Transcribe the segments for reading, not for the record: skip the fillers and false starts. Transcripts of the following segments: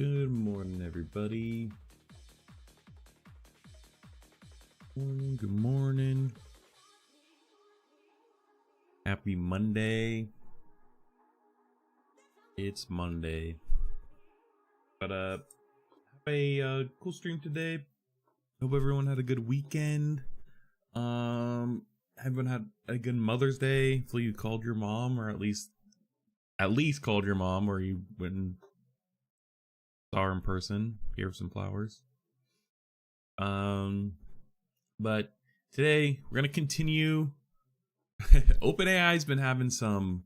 Good morning, everybody. Good morning. Happy Monday. It's Monday. But have a cool stream today. Hope everyone had a good weekend. Everyone had a good Mother's Day. Hopefully you called your mom, or at least called your mom, or you went and saw her in person, gave her some flowers. But today we're gonna continue. OpenAI's been having some.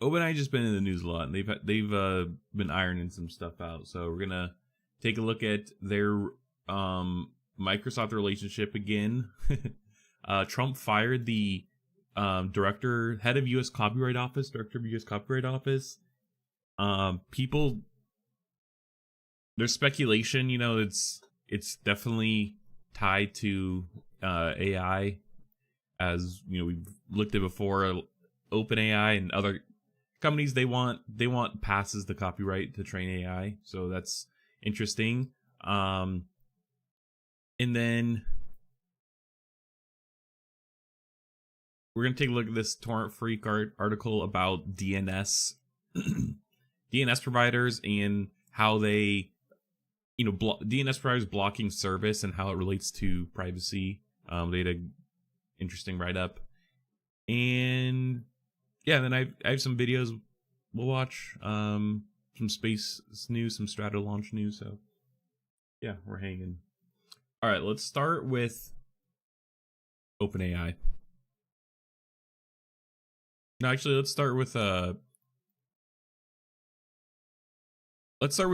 OpenAI just been in the news a lot, and they've been ironing some stuff out. So we're gonna take a look at their Microsoft relationship again. Trump fired the head of U.S. Copyright Office, director of U.S. Copyright Office. People, there's speculation, it's definitely tied to AI, as we've looked at before. OpenAI and other companies, they want passes the copyright to train AI, so that's interesting. And then we're gonna take a look at this Torrent Freak article about DNS DNS providers and how they DNS providers blocking service and how it relates to privacy. They had an interesting write-up, and yeah, then I have some videos we'll watch, some space news, some Strato launch news. So yeah, we're hanging. All right, let's start with OpenAI. No, actually, let's start with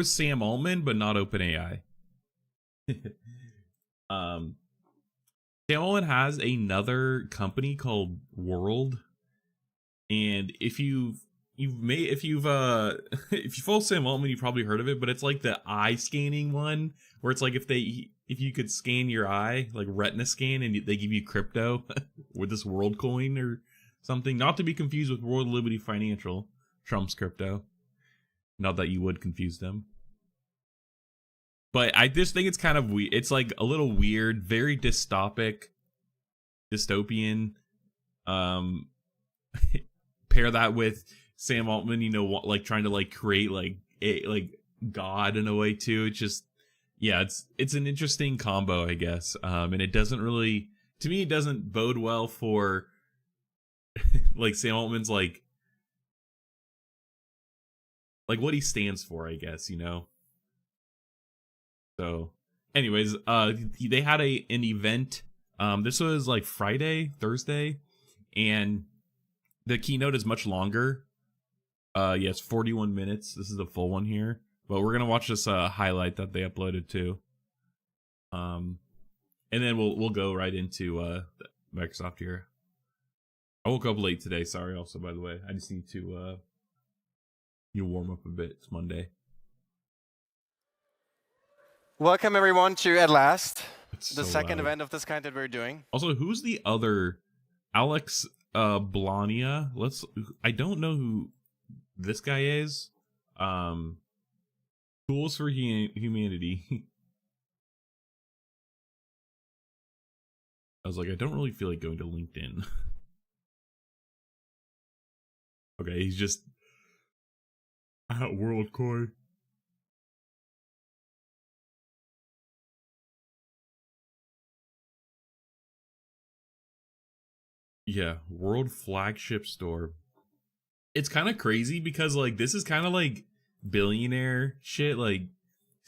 Sam Altman, but not OpenAI. Sam Altman has another company called World, and if you follow Sam Altman, you probably heard of it, but it's like the eye scanning one, where it's like if you could scan your eye, like retina scan, and they give you crypto with this World coin or something. Not to be confused with World Liberty Financial, Trump's crypto. Not that you would confuse them. But I just think it's kind of weird. It's like a little weird, very dystopian. Pair that with Sam Altman, like trying to like create like God in a way too. It's just, yeah, it's an interesting combo, I guess. And it doesn't really, to me, it doesn't bode well for like Sam Altman's like what he stands for, I guess, So anyways, they had an event. This was like Thursday, and the keynote is much longer. It's 41 minutes. This is the full one here, but we're gonna watch this highlight that they uploaded too. And then we'll go right into Microsoft here. I woke up late today. Sorry. Also, by the way, I just need to warm up a bit. It's Monday. Welcome everyone to At Last, the second loud. event of this kind that we're doing. Also, who's the other Alex Blania? I don't know who this guy is. Tools for Humanity. I was like, I don't really feel like going to LinkedIn. Okay, he's just at WorldCoin. Yeah, World Flagship Store. It's kind of crazy because like this is kind of like billionaire shit. Like,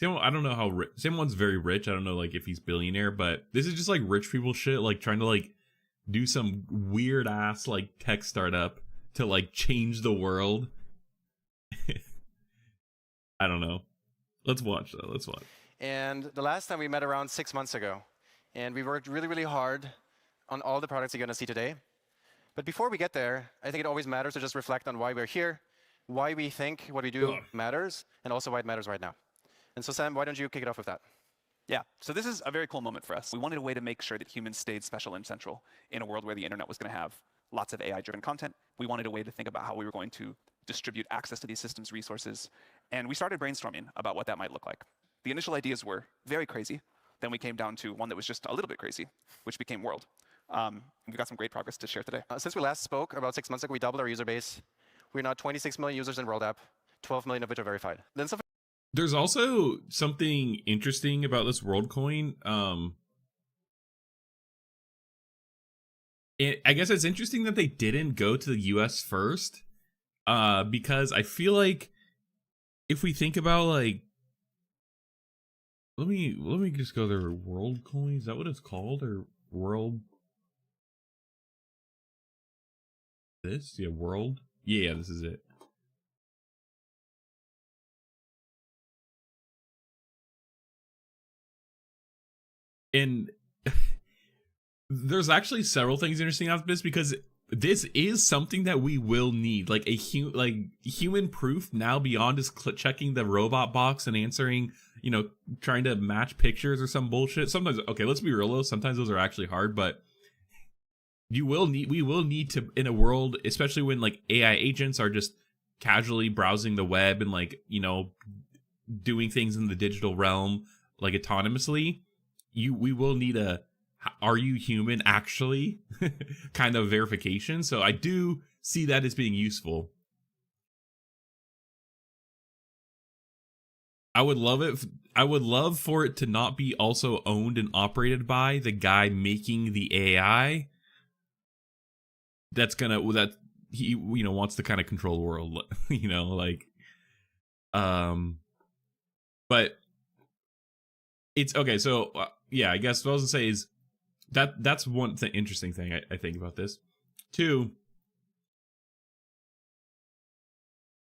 I don't know how rich. Someone's very rich. I don't know like if he's billionaire, but this is just like rich people shit. Like trying to like do some weird ass like tech startup to like change the world. I don't know. Let's watch though. Let's watch. And the last time we met around 6 months ago, and we worked really, really hard on all the products you're going to see today. But before we get there, I think it always matters to just reflect on why we're here, why we think what we do matters, and also why it matters right now. And so, Sam, why don't you kick it off with that? Yeah, so this is a very cool moment for us. We wanted a way to make sure that humans stayed special and central in a world where the internet was going to have lots of AI-driven content. We wanted a way to think about how we were going to distribute access to these systems resources. And we started brainstorming about what that might look like. The initial ideas were very crazy. Then we came down to one that was just a little bit crazy, which became World. We've got some great progress to share today. Since we last spoke about 6 months ago, we doubled our user base. We're now 26 million users in World app, 12 million of which are verified. Then something There's also something interesting about this World coin. I guess it's interesting that they didn't go to the US first, because I feel like if we think about like, let me just go there. World coin, is that what it's called? Or world? This? Yeah, world. Yeah, this is it. And there's actually several things interesting about this, because this is something that we will need, like a human proof now beyond just checking the robot box and answering, trying to match pictures or some bullshit. Sometimes, okay, let's be real though, sometimes those are actually hard, but we will need to, in a world, especially when like AI agents are just casually browsing the web and like, doing things in the digital realm like autonomously, we will need a are you human actually kind of verification. So I do see that as being useful. I would love for it to not be also owned and operated by the guy making the AI that he wants to kind of control the world, but it's okay. So yeah, I guess what I was gonna say is that's one interesting thing I think about this. Two,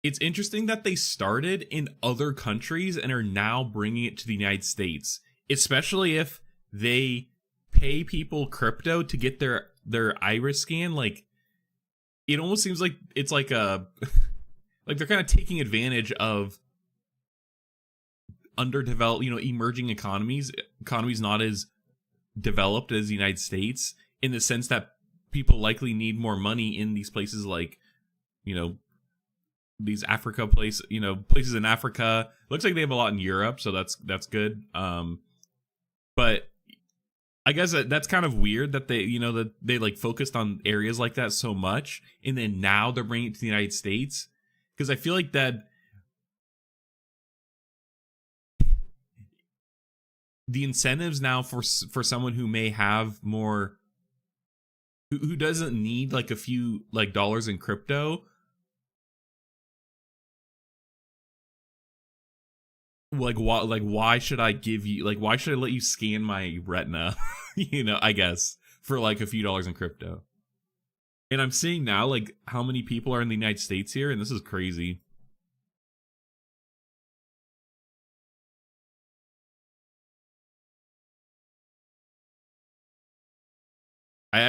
it's interesting that they started in other countries and are now bringing it to the United States, especially if they pay people crypto to get their iris scan. Like, it almost seems like it's like a like they're kind of taking advantage of underdeveloped, emerging economies not as developed as the United States, in the sense that people likely need more money in these places, like, these Africa places in Africa. Looks like they have a lot in Europe, so that's good. But I guess that's kind of weird that they like focused on areas like that so much, and then now they're bringing it to the United States, because I feel like that the incentives now for someone who may have more, who doesn't need like a few like dollars in crypto, why should I give you, like, why should I let you scan my retina I guess for like a few dollars in crypto. And I'm seeing now like how many people are in the United States here, and this is crazy. I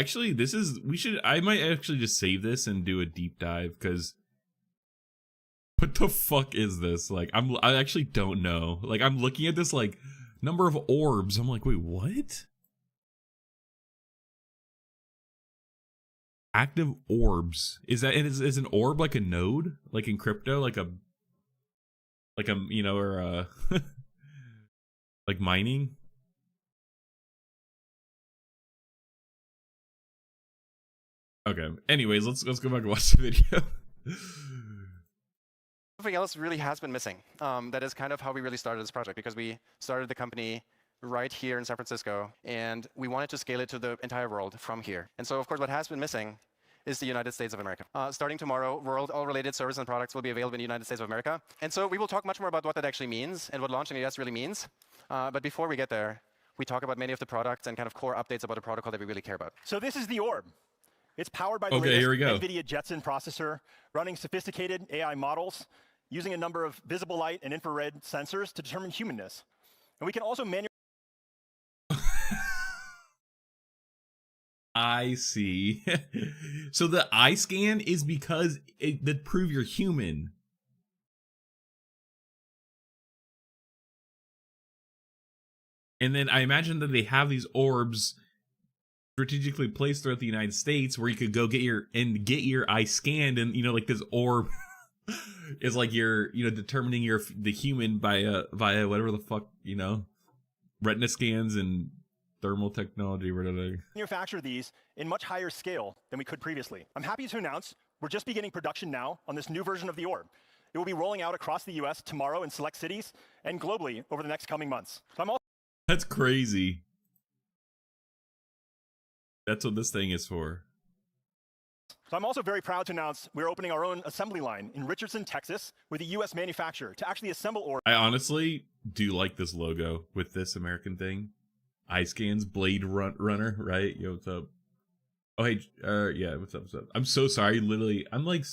might actually just save this and do a deep dive, because what the fuck is this? Like, I actually don't know. Like, I'm looking at this like number of orbs. I'm like, wait, what? Active orbs. Is an orb like a node? Like in crypto, like a or like mining? Okay. Anyways, let's go back and watch the video. Something else really has been missing. That is kind of how we really started this project, because we started the company right here in San Francisco, and we wanted to scale it to the entire world from here. And so, of course, what has been missing is the United States of America. Starting tomorrow, World all-related services and products will be available in the United States of America. And so we will talk much more about what that actually means and what launching the US really means. But before we get there, we talk about many of the products and kind of core updates about the protocol that we really care about. So this is the orb. It's powered by the latest NVIDIA Jetson processor, running sophisticated AI models, using a number of visible light and infrared sensors to determine humanness. And we can also manually... I see. So the eye scan is because that prove you're human. And then I imagine that they have these orbs strategically placed throughout the United States where you could go get your eye scanned, and like this orb It's like you're, determining the human by via whatever the fuck, retina scans and thermal technology, whatever. Manufacture these in much higher scale than we could previously. I'm happy to announce we're just beginning production now on this new version of the orb. It will be rolling out across the US tomorrow in select cities and globally over the next coming months. That's crazy. That's what this thing is for. So I'm also very proud to announce we're opening our own assembly line in Richardson, Texas, with a US manufacturer to actually assemble orbs. I honestly do like this logo with this American thing. iScan's Blade Runner, right? Yo, what's up? Oh, hey, yeah, what's up, what's up? I'm so sorry, literally, I'm like,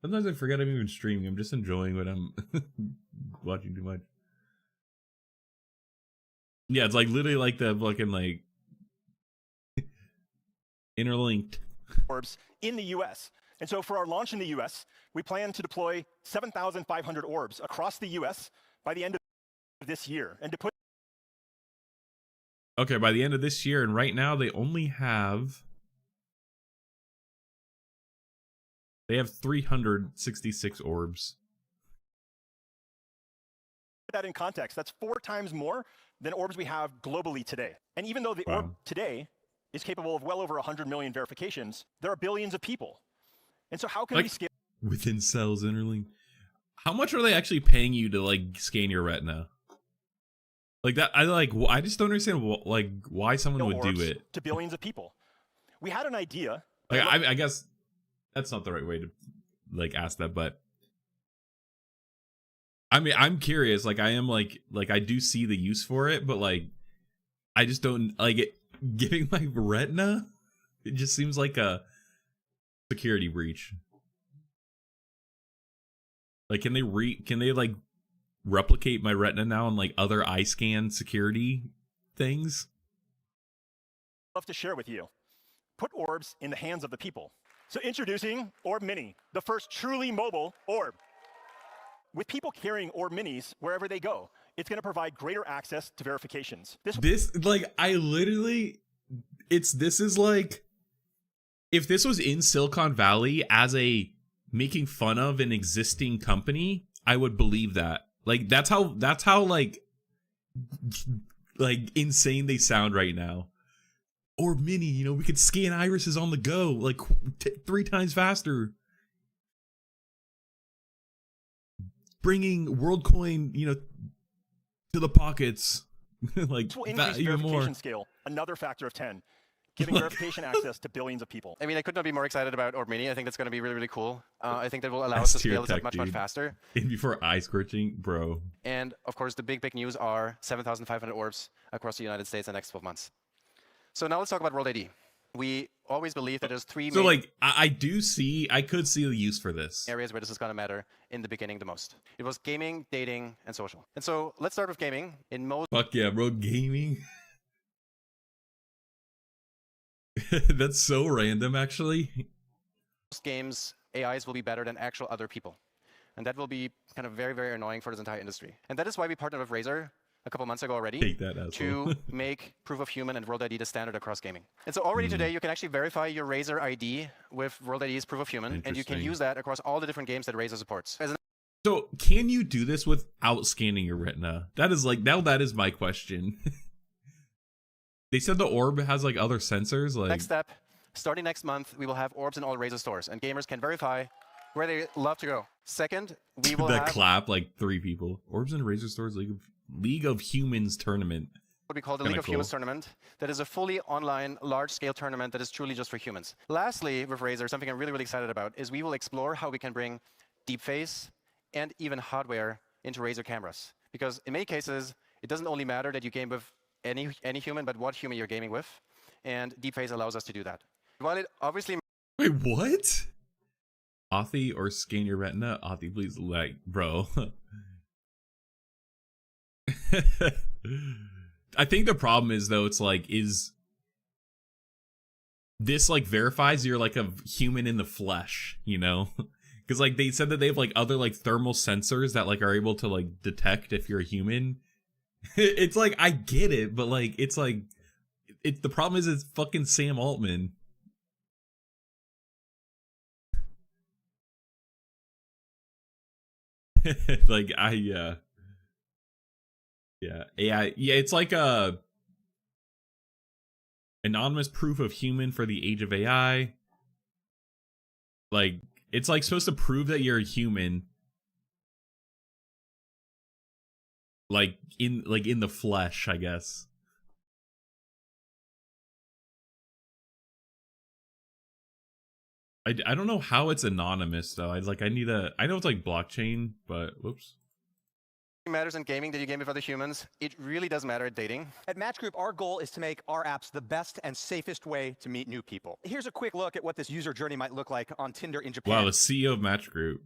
sometimes I forget I'm even streaming. I'm just enjoying what I'm watching too much. Yeah, it's like literally like the fucking like interlinked orbs in the US. And so for our launch in the US, we plan to deploy 7,500 orbs across the US by the end of this year. And to put Okay, by the end of this year, and right now they only have 366 orbs. Put that in context, that's 4 times more than orbs we have globally today. And even though the orb today is capable of well over 100 million verifications, there are billions of people. And so how can we scale within cells interlinked? How much are they actually paying you to like scan your retina? Like that, I just don't understand why someone would do it to billions of people. We had an idea. Like I guess that's not the right way to like ask that, but I mean, I'm curious. Like I am like I do see the use for it, but like I just don't like it. Giving my retina, it just seems like a security breach. Like, can they like replicate my retina now on like other eye scan security things? I'd love to share with you. Put orbs in the hands of the people. So introducing Orb Mini, the first truly mobile orb. With people carrying Orb Minis wherever they go, it's going to provide greater access to verifications. This like I literally, this is like, if this was in Silicon Valley as a making fun of an existing company, I would believe that. Like that's how like insane they sound right now. Orb Mini, we could scan irises on the go, like 3 times faster. Bringing WorldCoin, to the pockets. Like this will increase even verification more. Scale, another factor of 10, giving verification access to billions of people. I mean, I could not be more excited about Orb Mini. I think that's going to be really, really cool. I think that will allow us to scale this up much, much faster. And before eye scorching, bro. And of course, the big news are 7,500 orbs across the United States in the next 12 months. So now let's talk about World ID. We always believe that there's 3 so main like I could see the use for this areas where this is going to matter in the beginning the most. It was gaming, dating, and social. And so let's start with gaming. In most fuck yeah, bro, gaming. That's so random, actually. most games, AIs will be better than actual other people. And that will be kind of very, very annoying for this entire industry. And that is why we partnered with Razer a couple months ago already Take that, to make proof of human and World ID the standard across gaming. And so already today, you can actually verify your Razer ID with World ID's proof of human, and you can use that across all the different games that Razer supports. So can you do this without scanning your retina? That is like, now that is my question. They said the orb has like other sensors. Like next step, starting next month, we will have orbs in all Razer stores, and gamers can verify where they love to go. Second, we will that have clap like 3 people. Orbs in Razer stores, League of Humans tournament. What we call the League of Humans tournament. That is a fully online, large-scale tournament that is truly just for humans. Lastly, with Razer, something I'm really, really excited about is we will explore how we can bring deep face and even hardware into Razer cameras. Because in many cases, it doesn't only matter that you game with any human, but what human you're gaming with. And deep face allows us to do that. While it obviously... Wait, what? Authy or scan your retina? Authy, please, like, bro. I think the problem is, though, it's like, is this like verifies you're like a human in the flesh, because like they said that they have like other like thermal sensors that like are able to like detect if you're a human. It's like, I get it, but like it's like the problem is it's fucking Sam Altman. Like yeah, AI. Yeah, it's like a anonymous proof of human for the age of AI. Like it's like supposed to prove that you're a human, like in the flesh, I guess. I don't know how it's anonymous though. I know it's like blockchain, but whoops. Matters in gaming that you game with other humans. It really does matter at dating. At Match Group, our goal is to make our apps the best and safest way to meet new people. Here's a quick look at what this user journey might look like on Tinder in Japan. Wow, the CEO of Match Group.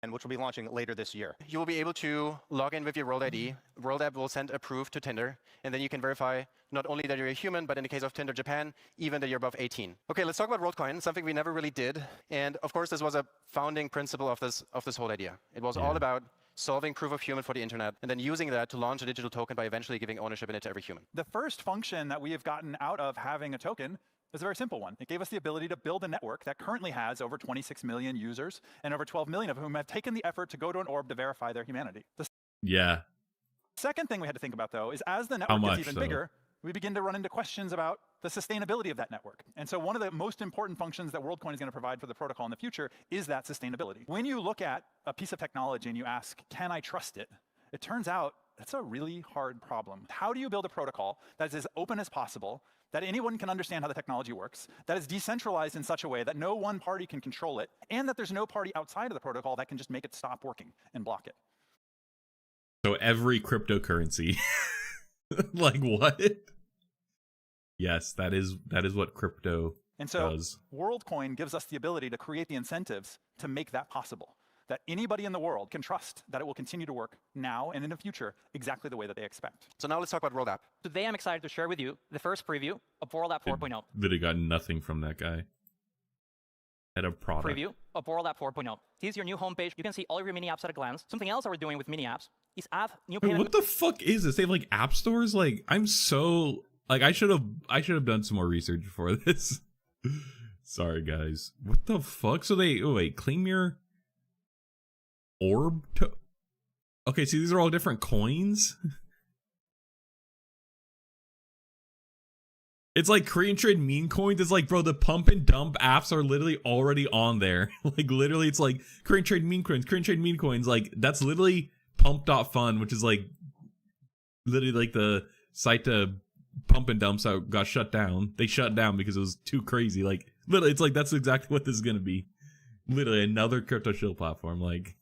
And which will be launching later this year. You will be able to log in with your World ID. World app will send a proof to Tinder, and then you can verify not only that you're a human, but in the case of Tinder Japan, even that you're above 18. Okay, let's talk about WorldCoin, something we never really did. And of course, this was a founding principle of this whole idea. It was all about solving proof of human for the internet, and then using that to launch a digital token by eventually giving ownership in it to every human. The first function that we have gotten out of having a token is a very simple one. It gave us the ability to build a network that currently has over 26 million users, and over 12 million of whom have taken the effort to go to an orb to verify their humanity. The second thing we had to think about, though, is as the network gets even bigger, we begin to run into questions about the sustainability of that network. And so one of the most important functions that WorldCoin is going to provide for the protocol in the future is that sustainability. When you look at a piece of technology and you ask, can I trust it? It turns out that's a really hard problem. How do you build a protocol that is as open as possible, that anyone can understand how the technology works, that is decentralized in such a way that no one party can control it, and that there's no party outside of the protocol that can just make it stop working and block it? So every cryptocurrency. Like what? Yes, that is what crypto does. WorldCoin gives us the ability to create the incentives to make that possible. That anybody in the world can trust that it will continue to work now and in the future exactly the way that they expect. So now let's talk about World App. Today I'm excited to share with you the first preview of World App 4.0. Literally got nothing from that guy. Head of product. Preview of World App 4.0. Here's your new homepage. You can see all of your mini apps at a glance. Something else that we're doing with mini apps is add new payment. Wait, what the fuck is this? They have like app stores? Like I'm so like I should have done some more research before this. Sorry guys. What the fuck? So wait, claim your orb to okay, see these are all different coins. It's like create and trade meme coins. It's like, bro, the pump and dump apps are literally already on there. Like literally it's like create and trade meme coins, create and trade meme coins. Like that's literally pump.fun, which is like literally like the site to pump and dumps out got shut down. They shut down because it was too crazy. Like literally it's like that's exactly what this is gonna be. Literally another crypto shill platform. Like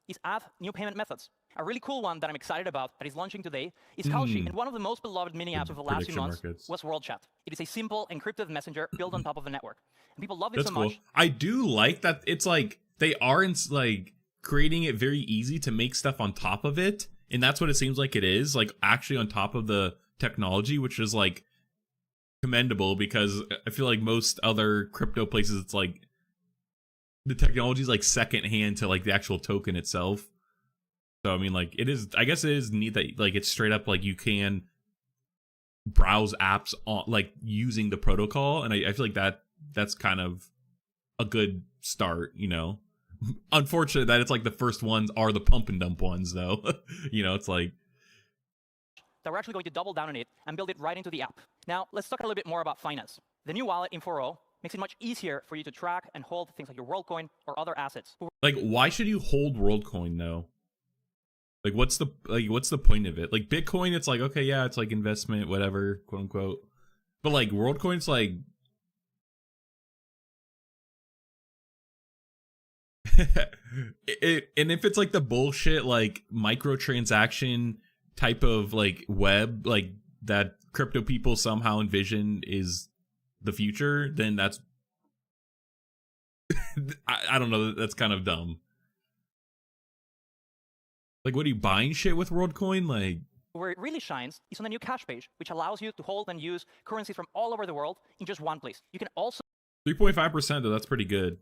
is add new payment methods. A really cool one that I'm excited about that is launching today is Kalshi, and one of the most beloved mini apps of the last few months was World Chat. It is a simple encrypted messenger built on top of a network, and people love it so much. I do like that it's like they aren't like creating it very easy to make stuff on top of it, and that's what it seems like it is, like actually on top of the technology, which is like commendable because I feel like most other crypto places it's like the technology is like secondhand to like the actual token itself. So I mean, like it is. I guess it is neat that like it's straight up like you can browse apps on like using the protocol, and I feel like that's kind of a good start. You know, unfortunate that it's like the first ones are the pump and dump ones, though. You know, it's like that we're actually going to double down on it and build it right into the app. Now let's talk a little bit more about finance. The new wallet in 4.0 makes it much easier for you to track and hold things like your WorldCoin or other assets. Like, why should you hold WorldCoin though? Like, what's the point of it? Like, Bitcoin, it's like, okay, yeah, it's like investment, whatever, quote unquote. But like, WorldCoin's like, and if it's like the bullshit, like microtransaction type of like web, like that crypto people somehow envision is the future, then that's, I don't know, that's kind of dumb. Like, what are you buying shit with WorldCoin? Like, where it really shines is on the new cash page, which allows you to hold and use currencies from all over the world in just one place. You can also 3.5% though, that's pretty good.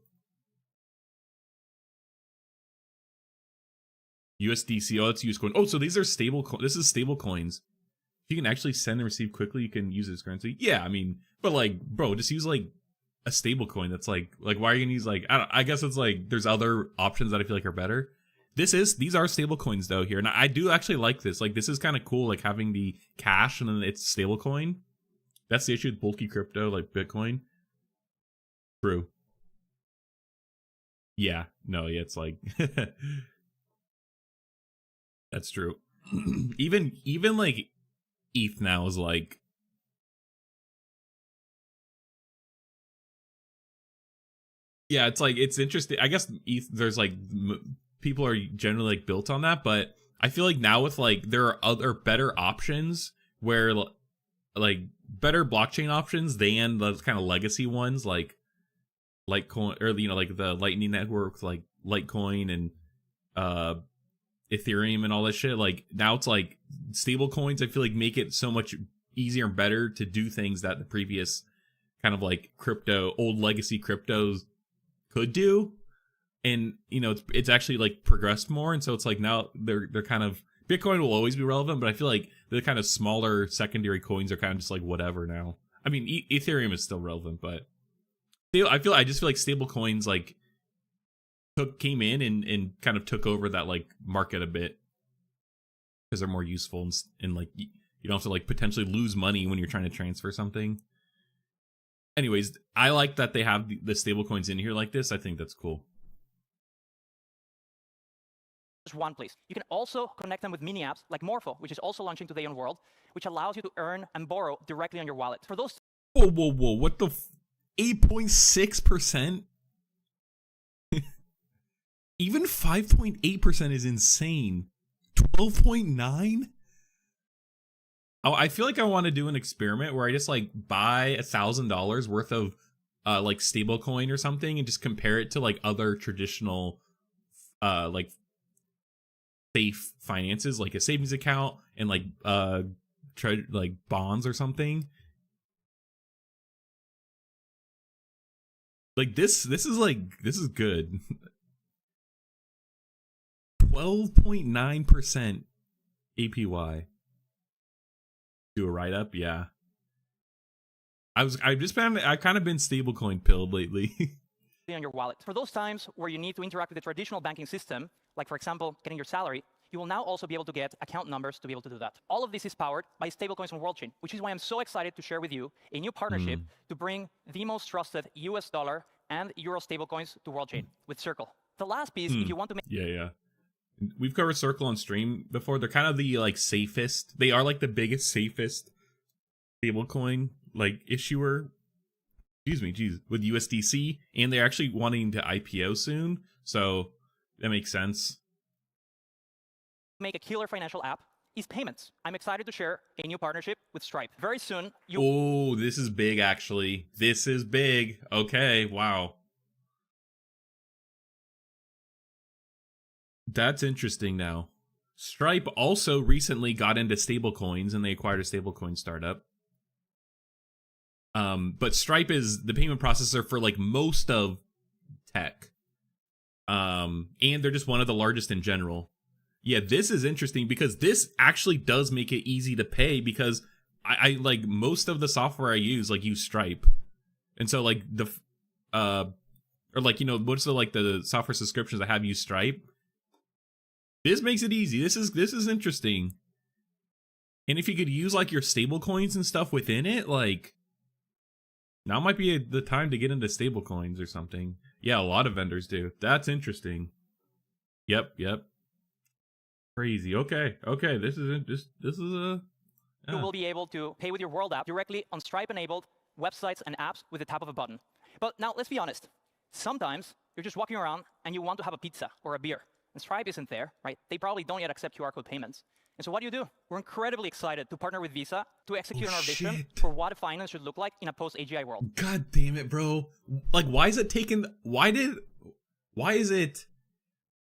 USDC, oh, that's UseCoin. Oh, so these are stable. This is stable coins. You can actually send and receive quickly. You can use this currency. Yeah, I mean, but like, bro, just use like a stable coin that's like why are you gonna use like I guess it's like there's other options that I feel like are better. These are stable coins though here, and I do actually like this. Like this is kind of cool, like having the cash and then it's stable coin. That's the issue with bulky crypto like Bitcoin. True. Yeah, no, yeah, it's like that's true. even like ETH now is like yeah, it's like it's interesting. I guess ETH there's like people are generally like built on that, but I feel like now with like there are other better options where like better blockchain options than the kind of legacy ones like Litecoin or you know like the Lightning Network like Litecoin and Ethereum and all that shit. Like now it's like stable coins I feel like make it so much easier and better to do things that the previous kind of like old legacy cryptos could do. And you know it's actually like progressed more, and so it's like now they're kind of Bitcoin will always be relevant, but I feel like the kind of smaller secondary coins are kind of just like whatever now. I mean Ethereum is still relevant, but I just feel like stable coins like came in and kind of took over that like market a bit because they're more useful and like you don't have to like potentially lose money when you're trying to transfer something. Anyways, I like that they have the stable coins in here like this. I think that's cool. One place. You can also connect them with mini apps like Morpho, which is also launching today on World, which allows you to earn and borrow directly on your wallet. For those whoa, what the 8.6%? Even 5.8% is insane. 12.9? Oh, I feel like I want to do an experiment where I just like buy $1,000 worth of like stable coin or something and just compare it to like other traditional like safe finances like a savings account and like like bonds or something. Like this is good. 12.9% APY. Do a write up, yeah. I've kind of been stablecoin pilled lately. On your wallet. For those times where you need to interact with the traditional banking system, like for example, getting your salary, you will now also be able to get account numbers to be able to do that. All of this is powered by stablecoins on WorldChain, which is why I'm so excited to share with you a new partnership to bring the most trusted US dollar and euro stablecoins to WorldChain with Circle. The last piece, if you want to make... Yeah. We've covered Circle on stream before. They're kind of the like safest. They are like the biggest, safest stablecoin like issuer. With USDC, and they're actually wanting to IPO soon, so that makes sense. Make a killer financial app is payments. I'm excited to share a new partnership with Stripe. Very soon, Oh, this is big, actually. This is big. Okay, wow. That's interesting now. Stripe also recently got into stablecoins, and they acquired a stablecoin startup. But Stripe is the payment processor for like most of tech. And they're just one of the largest in general. Yeah, this is interesting because this actually does make it easy to pay because I like most of the software I use Stripe. And so like or like, you know, most of like the software subscriptions I have use Stripe. This makes it easy. This is interesting. And if you could use like your stable coins and stuff within it, like now might be the time to get into stable coins or something. Yeah, a lot of vendors do. That's interesting. Yep. Crazy. Okay. This is a... Yeah. You will be able to pay with your World app directly on Stripe-enabled websites and apps with the tap of a button. But now, let's be honest. Sometimes you're just walking around and you want to have a pizza or a beer. And Stripe isn't there, right? They probably don't yet accept QR code payments. And so what do? We're incredibly excited to partner with Visa to execute on our vision for what finance should look like in a post-AGI world. God damn it, bro. Like, why is it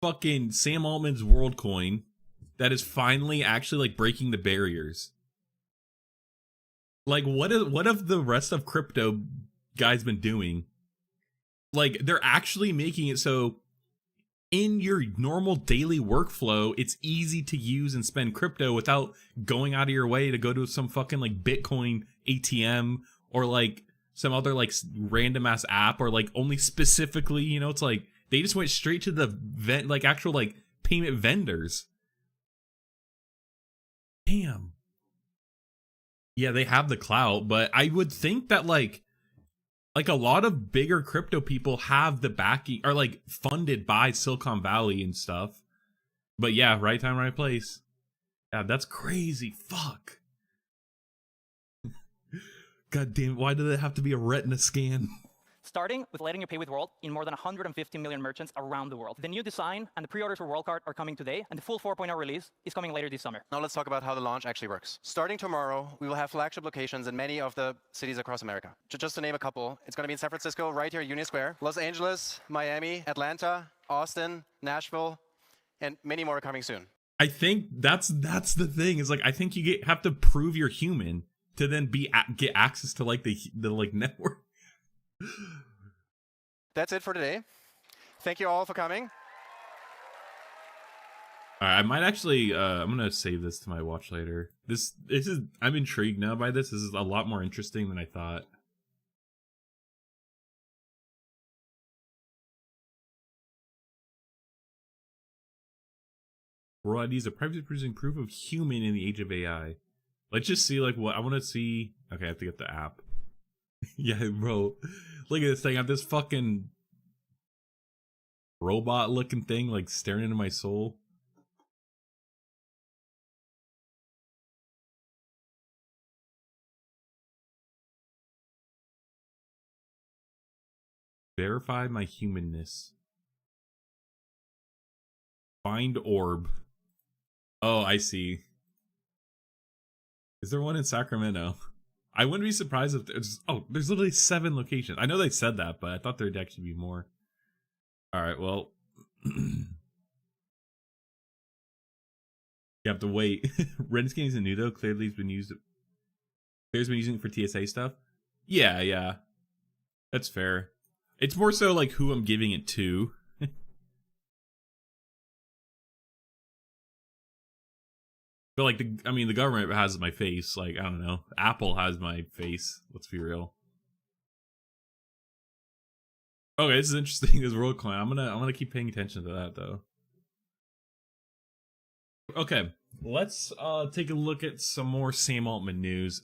fucking Sam Altman's WorldCoin that is finally actually like breaking the barriers? Like, what have the rest of crypto guys been doing? Like, they're actually making it so in your normal daily workflow, it's easy to use and spend crypto without going out of your way to go to some fucking like Bitcoin ATM or like some other like random ass app or like only specifically, you know, it's like they just went straight to the actual like payment vendors. Damn. Yeah, they have the clout, but I would think that like a lot of bigger crypto people have the backing, are like funded by Silicon Valley and stuff. But yeah, right time, right place. Yeah, that's crazy. Fuck. God damn, why did it have to be a retina scan? Starting with letting you pay with World in more than 150 million merchants around the world. The new design and the pre-orders for WorldCard are coming today, and the full 4.0 release is coming later this summer. Now let's talk about how the launch actually works. Starting tomorrow, we will have flagship locations in many of the cities across America. Just to name a couple, it's going to be in San Francisco, right here, Union Square, Los Angeles, Miami, Atlanta, Austin, Nashville, and many more are coming soon. I think that's the thing. Is like I think you have to prove you're human to then get access to like the like network. That's it for today. Thank you all for coming. All right, I might actually I'm gonna save this to my watch later. This is, I'm intrigued now by this. This is a lot more interesting than I thought. World ID is a privacy producing proof of human in the age of AI. Let's just see like what I want to see. Okay, I have to get the app. Yeah, bro. Look at this thing. I have this fucking robot looking thing like staring into my soul. Verify my humanness. Find orb. Oh, I see. Is there one in Sacramento? I wouldn't be surprised if there's... Oh, there's literally 7 locations. I know they said that, but I thought there'd actually be more. Alright, well... you have to wait. Red skin is new though. Clearly it's been used... Clear's been using it for TSA stuff? Yeah. That's fair. It's more so like who I'm giving it to. But like the government has my face. Like I don't know, Apple has my face. Let's be real. Okay, this is interesting. This world clan. I'm gonna keep paying attention to that though. Okay, let's take a look at some more Sam Altman news.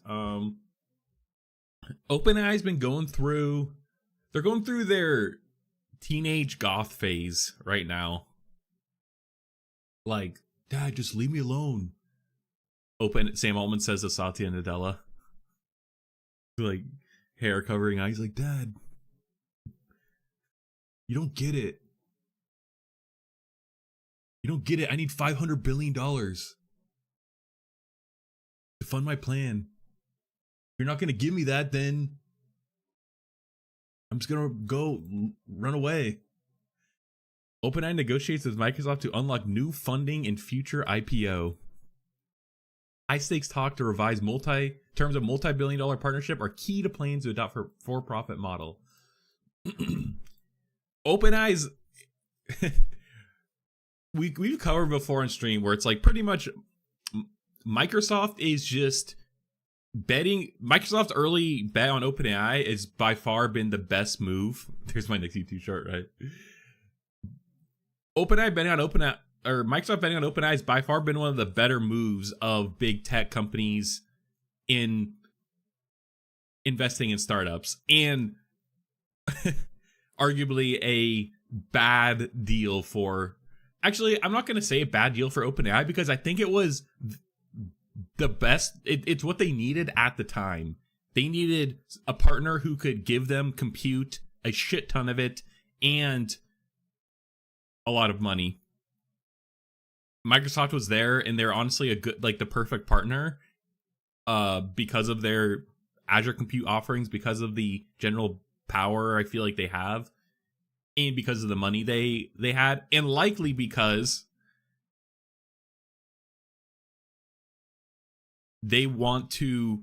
OpenAI's been going through. They're going through their teenage goth phase right now. Like, Dad, just leave me alone. Sam Altman says to Satya Nadella. Like, hair covering eyes. Like, Dad, you don't get it. You don't get it. I need $500 billion to fund my plan. If you're not going to give me that, then I'm just going to go run away. OpenAI negotiates with Microsoft to unlock new funding in future IPO. High-stakes talk to revise terms of multi-billion-dollar partnership are key to plans to adopt for-profit model. OpenAI's... we've covered before on stream where it's like pretty much Microsoft is just betting. Microsoft's early bet on OpenAI has by far been the best move. There's my next YouTube short, right? OpenAI betting on OpenAI, or Microsoft betting on OpenAI has by far been one of the better moves of big tech companies in investing in startups, and arguably a bad deal for... Actually, I'm not going to say a bad deal for OpenAI because I think it was the best. It's what they needed at the time. They needed a partner who could give them compute, a shit ton of it, and a lot of money. Microsoft was there, and they're honestly a good, like the perfect partner because of their Azure compute offerings, because of the general power I feel like they have, and because of the money they had, and likely because they want to...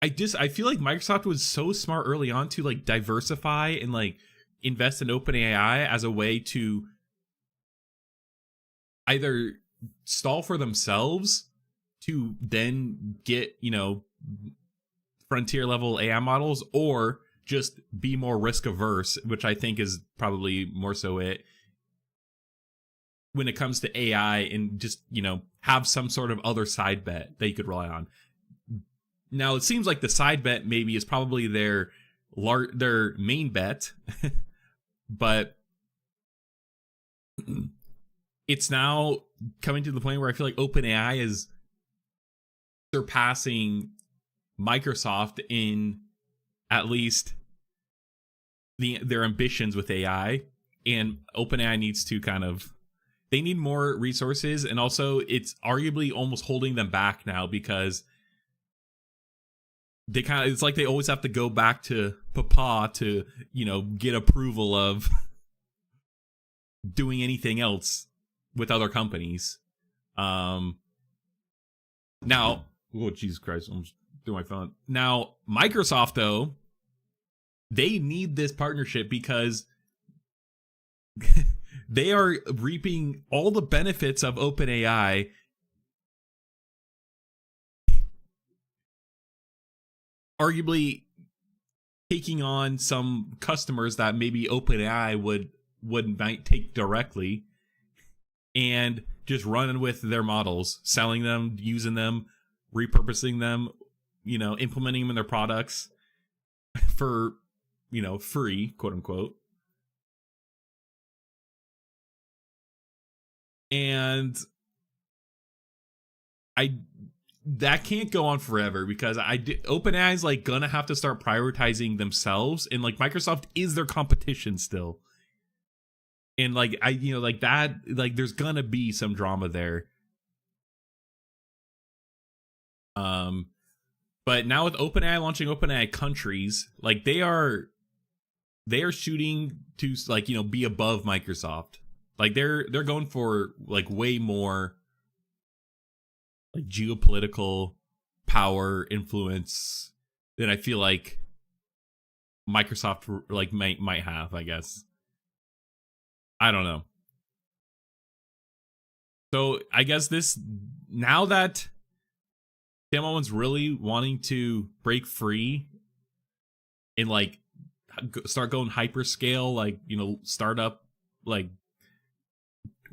I feel like Microsoft was so smart early on to like diversify and like invest in OpenAI as a way to either stall for themselves to then get, you know, frontier level AI models, or just be more risk averse, which I think is probably more so it when it comes to AI, and just, you know, have some sort of other side bet that you could rely on. Now, it seems like the side bet maybe is probably their main bet, but it's now coming to the point where I feel like OpenAI is surpassing Microsoft in at least their ambitions with AI, and OpenAI needs to they need more resources, and also it's arguably almost holding them back now because it's like they always have to go back to Papa to, you know, get approval of doing anything else with other companies. Now, oh Jesus Christ, I'm just through my phone. Now, Microsoft though, they need this partnership because they are reaping all the benefits of OpenAI, arguably taking on some customers that maybe OpenAI might take directly, and just running with their models, selling them, using them, repurposing them, you know, implementing them in their products for, you know, free, quote unquote. And that can't go on forever, because OpenAI is like gonna have to start prioritizing themselves, and like Microsoft is their competition still. And like there's gonna be some drama there. But now with OpenAI launching OpenAI countries, like they are shooting to, like, you know, be above Microsoft. Like they're going for like way more like geopolitical power influence than I feel like Microsoft like might have, I guess. I don't know. So I guess now that Sam Altman's really wanting to break free and like start going hyperscale, like, you know, startup, like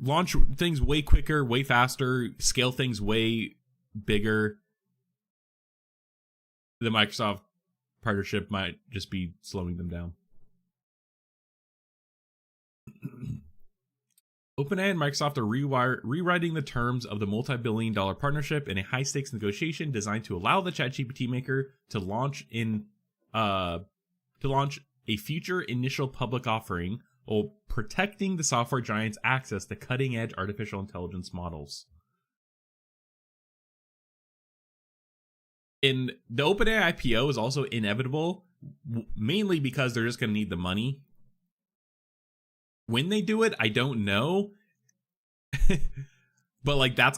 launch things way quicker, way faster, scale things way bigger, the Microsoft partnership might just be slowing them down. OpenAI and Microsoft are rewriting the terms of the multi-billion-dollar partnership in a high-stakes negotiation designed to allow the ChatGPT maker to launch a future initial public offering, while protecting the software giant's access to cutting-edge artificial intelligence models. And the OpenAI IPO is also inevitable, mainly because they're just going to need the money. When they do it, I don't know. But like I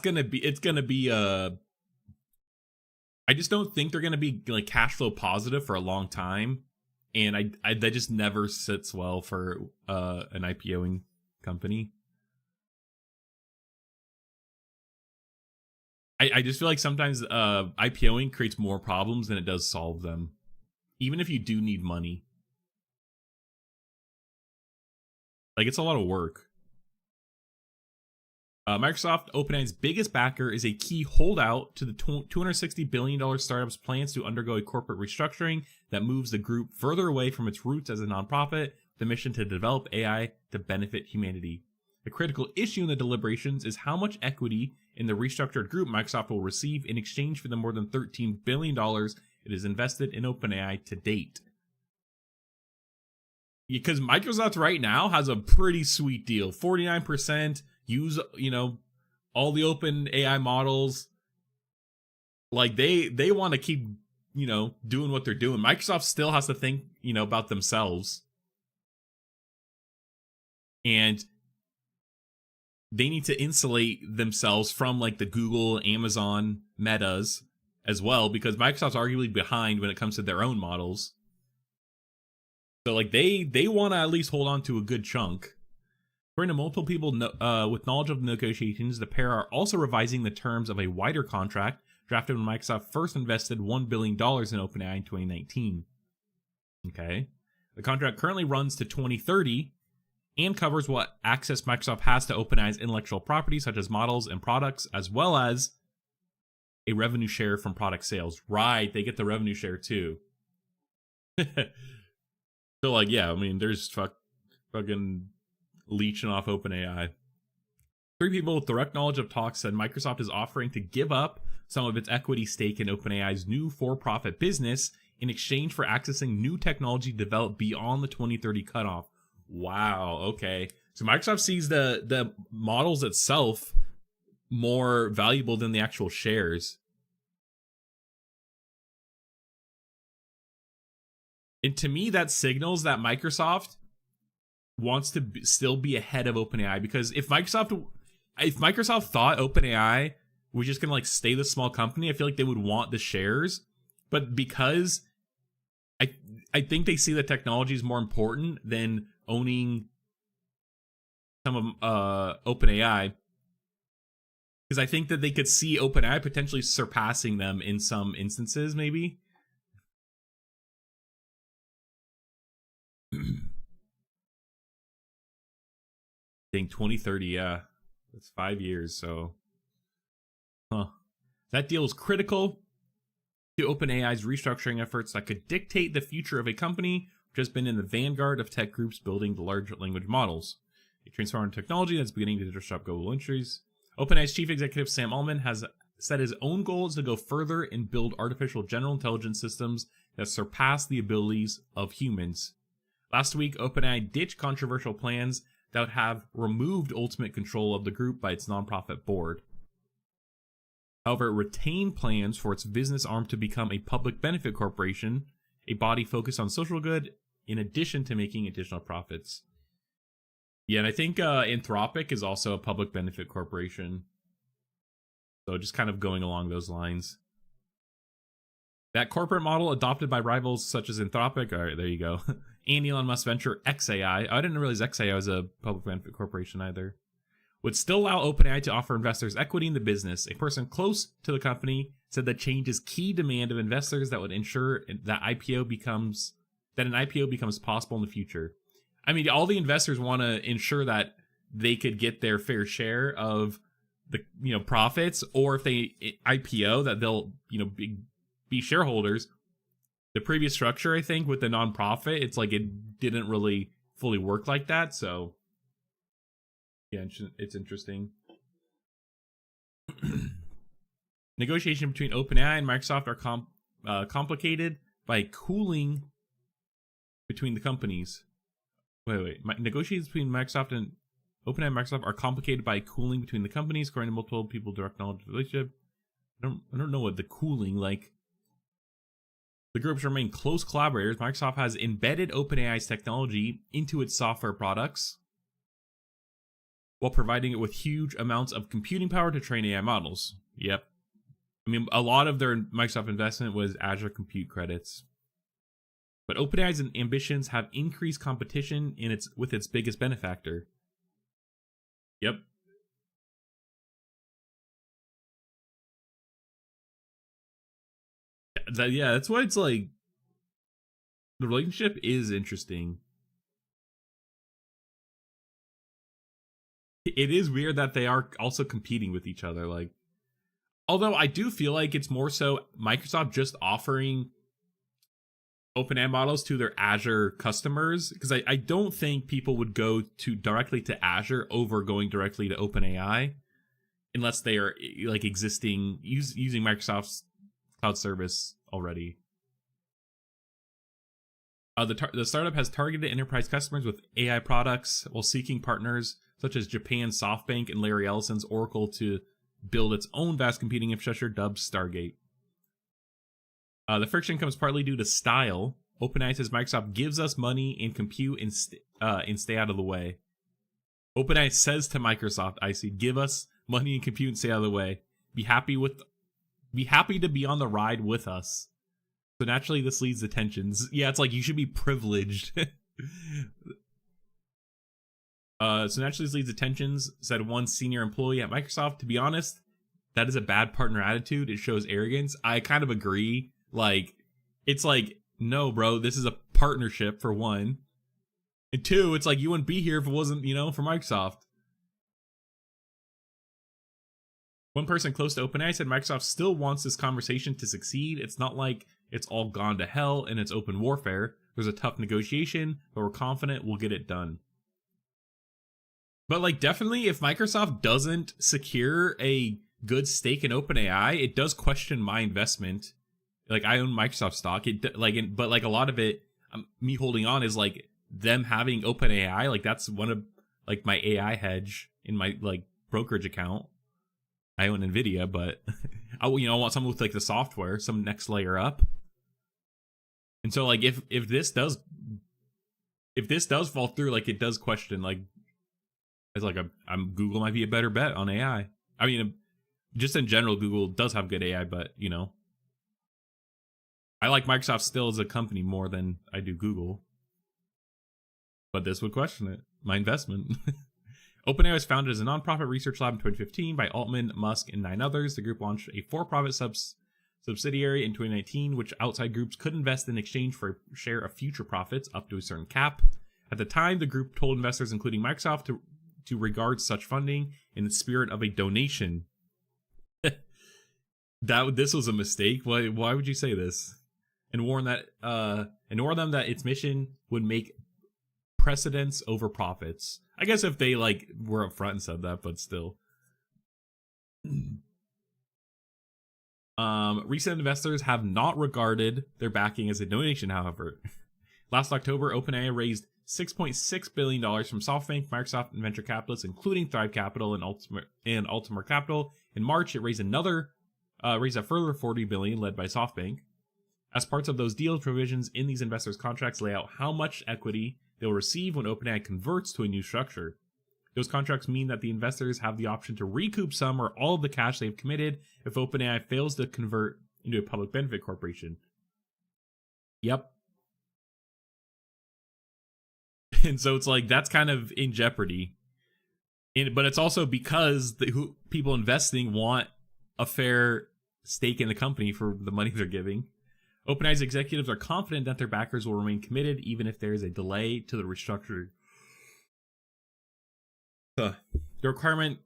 just don't think they're going to be like cash flow positive for a long time. And that just never sits well for an IPOing company. I just feel like sometimes IPOing creates more problems than it does solve them, even if you do need money. Like, it's a lot of work. Microsoft, OpenAI's biggest backer, is a key holdout to the $260 billion startup's plans to undergo a corporate restructuring that moves the group further away from its roots as a nonprofit, the mission to develop AI to benefit humanity. A critical issue in the deliberations is how much equity in the restructured group Microsoft will receive in exchange for the more than $13 billion it has invested in OpenAI to date. Because Microsoft right now has a pretty sweet deal. 49% use, you know, all the open AI models. Like they want to keep, you know, doing what they're doing. Microsoft still has to think, you know, about themselves. And they need to insulate themselves from like the Google, Amazon, Metas as well, because Microsoft's arguably behind when it comes to their own models. So like they want to at least hold on to a good chunk. According to multiple people with knowledge of the negotiations, the pair are also revising the terms of a wider contract drafted when Microsoft first invested $1 billion in OpenAI in 2019. Okay. The contract currently runs to 2030 and covers what access Microsoft has to OpenAI's intellectual property, such as models and products, as well as a revenue share from product sales. Right, they get the revenue share too. So, like, yeah, I mean, there's fucking leeching off OpenAI. 3 people with direct knowledge of talks said Microsoft is offering to give up some of its equity stake in OpenAI's new for-profit business in exchange for accessing new technology developed beyond the 2030 cutoff. Wow, okay. So Microsoft sees the models itself more valuable than the actual shares. And to me, that signals that Microsoft wants to still be ahead of OpenAI, because if Microsoft thought OpenAI was just gonna like stay the small company, I feel like they would want the shares. But because I think they see the technology is more important than owning some of OpenAI, because I think that they could see OpenAI potentially surpassing them in some instances, maybe. I think 2030, yeah. That's 5 years, so... Huh. That deal is critical to OpenAI's restructuring efforts that could dictate the future of a company which has been in the vanguard of tech groups building the large language models. A transformative technology that's beginning to disrupt global industries. OpenAI's chief executive Sam Altman has set his own goal is to go further and build artificial general intelligence systems that surpass the abilities of humans. Last week, OpenAI ditched controversial plans that would have removed ultimate control of the group by its nonprofit board. However, it retained plans for its business arm to become a public benefit corporation, a body focused on social good, in addition to making additional profits. Yeah, and I think Anthropic is also a public benefit corporation. So just kind of going along those lines. That corporate model adopted by rivals such as Anthropic, all right, there you go, and Elon Musk venture XAI, I didn't realize XAI was a public benefit corporation either, would still allow OpenAI to offer investors equity in the business. A person close to the company said the change is key demand of investors that would ensure that an IPO becomes possible in the future. I mean, all the investors want to ensure that they could get their fair share of the profits, or if they IPO, that they'll be shareholders. The previous structure, I think, with the nonprofit, it's like it didn't really fully work like that. So yeah, it's interesting. Negotiation between OpenAI and Microsoft are complicated by cooling between the companies. Wait. Negotiations between Microsoft and OpenAI and Microsoft are complicated by cooling between the companies, according to multiple people direct knowledge relationship. I don't know what the cooling like. The groups remain close collaborators. Microsoft has embedded OpenAI's technology into its software products, while providing it with huge amounts of computing power to train AI models. Yep. I mean, a lot of their Microsoft investment was Azure Compute credits. But OpenAI's ambitions have increased competition with its biggest benefactor. Yep. That's why it's like, the relationship is interesting. It is weird that they are also competing with each other. Like, although I do feel like it's more so Microsoft just offering OpenAI models to their Azure customers, because I don't think people would go directly to Azure over going directly to OpenAI unless they are like existing using Microsoft's cloud service already. The startup has targeted enterprise customers with AI products while seeking partners such as Japan SoftBank and Larry Ellison's Oracle to build its own vast computing infrastructure dubbed Stargate. The friction comes partly due to style. OpenAI says Microsoft gives us money and compute and stay out of the way. OpenAI says to Microsoft, I see, give us money and compute and stay out of the way. Be happy to be on the ride with us. So naturally this leads to tensions. Yeah, it's like you should be privileged. So naturally this leads to tensions, said one senior employee at Microsoft. To be honest, that is a bad partner attitude. It shows arrogance. I kind of agree. Like, it's like, no, bro, this is a partnership for one. And two, it's like you wouldn't be here if it wasn't, for Microsoft. One person close to OpenAI said Microsoft still wants this conversation to succeed. It's not like it's all gone to hell and it's open warfare. There's a tough negotiation, but we're confident we'll get it done. But like, definitely, if Microsoft doesn't secure a good stake in OpenAI, it does question my investment. Like, I own Microsoft stock. But like a lot of it, me holding on is like them having OpenAI. Like, that's one of like my AI hedge in my like brokerage account. I own Nvidia, but I want someone with like the software, some next layer up. And so like if this does fall through, like it does question, like it's like Google might be a better bet on AI. I mean, just in general, Google does have good AI, but I like Microsoft still as a company more than I do Google. But this would question it, my investment. OpenAI was founded as a nonprofit research lab in 2015 by Altman, Musk, and 9 others. The group launched a for-profit subsidiary in 2019, which outside groups could invest in exchange for a share of future profits up to a certain cap. At the time, the group told investors, including Microsoft, to regard such funding in the spirit of a donation. This was a mistake. Why would you say this? And warn them that its mission would make precedence over profits. I guess if they like were upfront and said that, but still. Recent investors have not regarded their backing as a donation, however. Last October, OpenAI raised $6.6 billion from SoftBank, Microsoft, and venture capitalists, including Thrive Capital and Altamar Capital. In March, it raised a further $40 billion, led by SoftBank. As parts of those deal, provisions in these investors' contracts lay out how much equity they'll receive when OpenAI converts to a new structure. Those contracts mean that the investors have the option to recoup some or all of the cash they've committed if OpenAI fails to convert into a public benefit corporation. Yep. And so it's like, that's kind of in jeopardy. But it's also because people investing want a fair stake in the company for the money they're giving. OpenAI's executives are confident that their backers will remain committed even if there is a delay to the restructuring. The requirement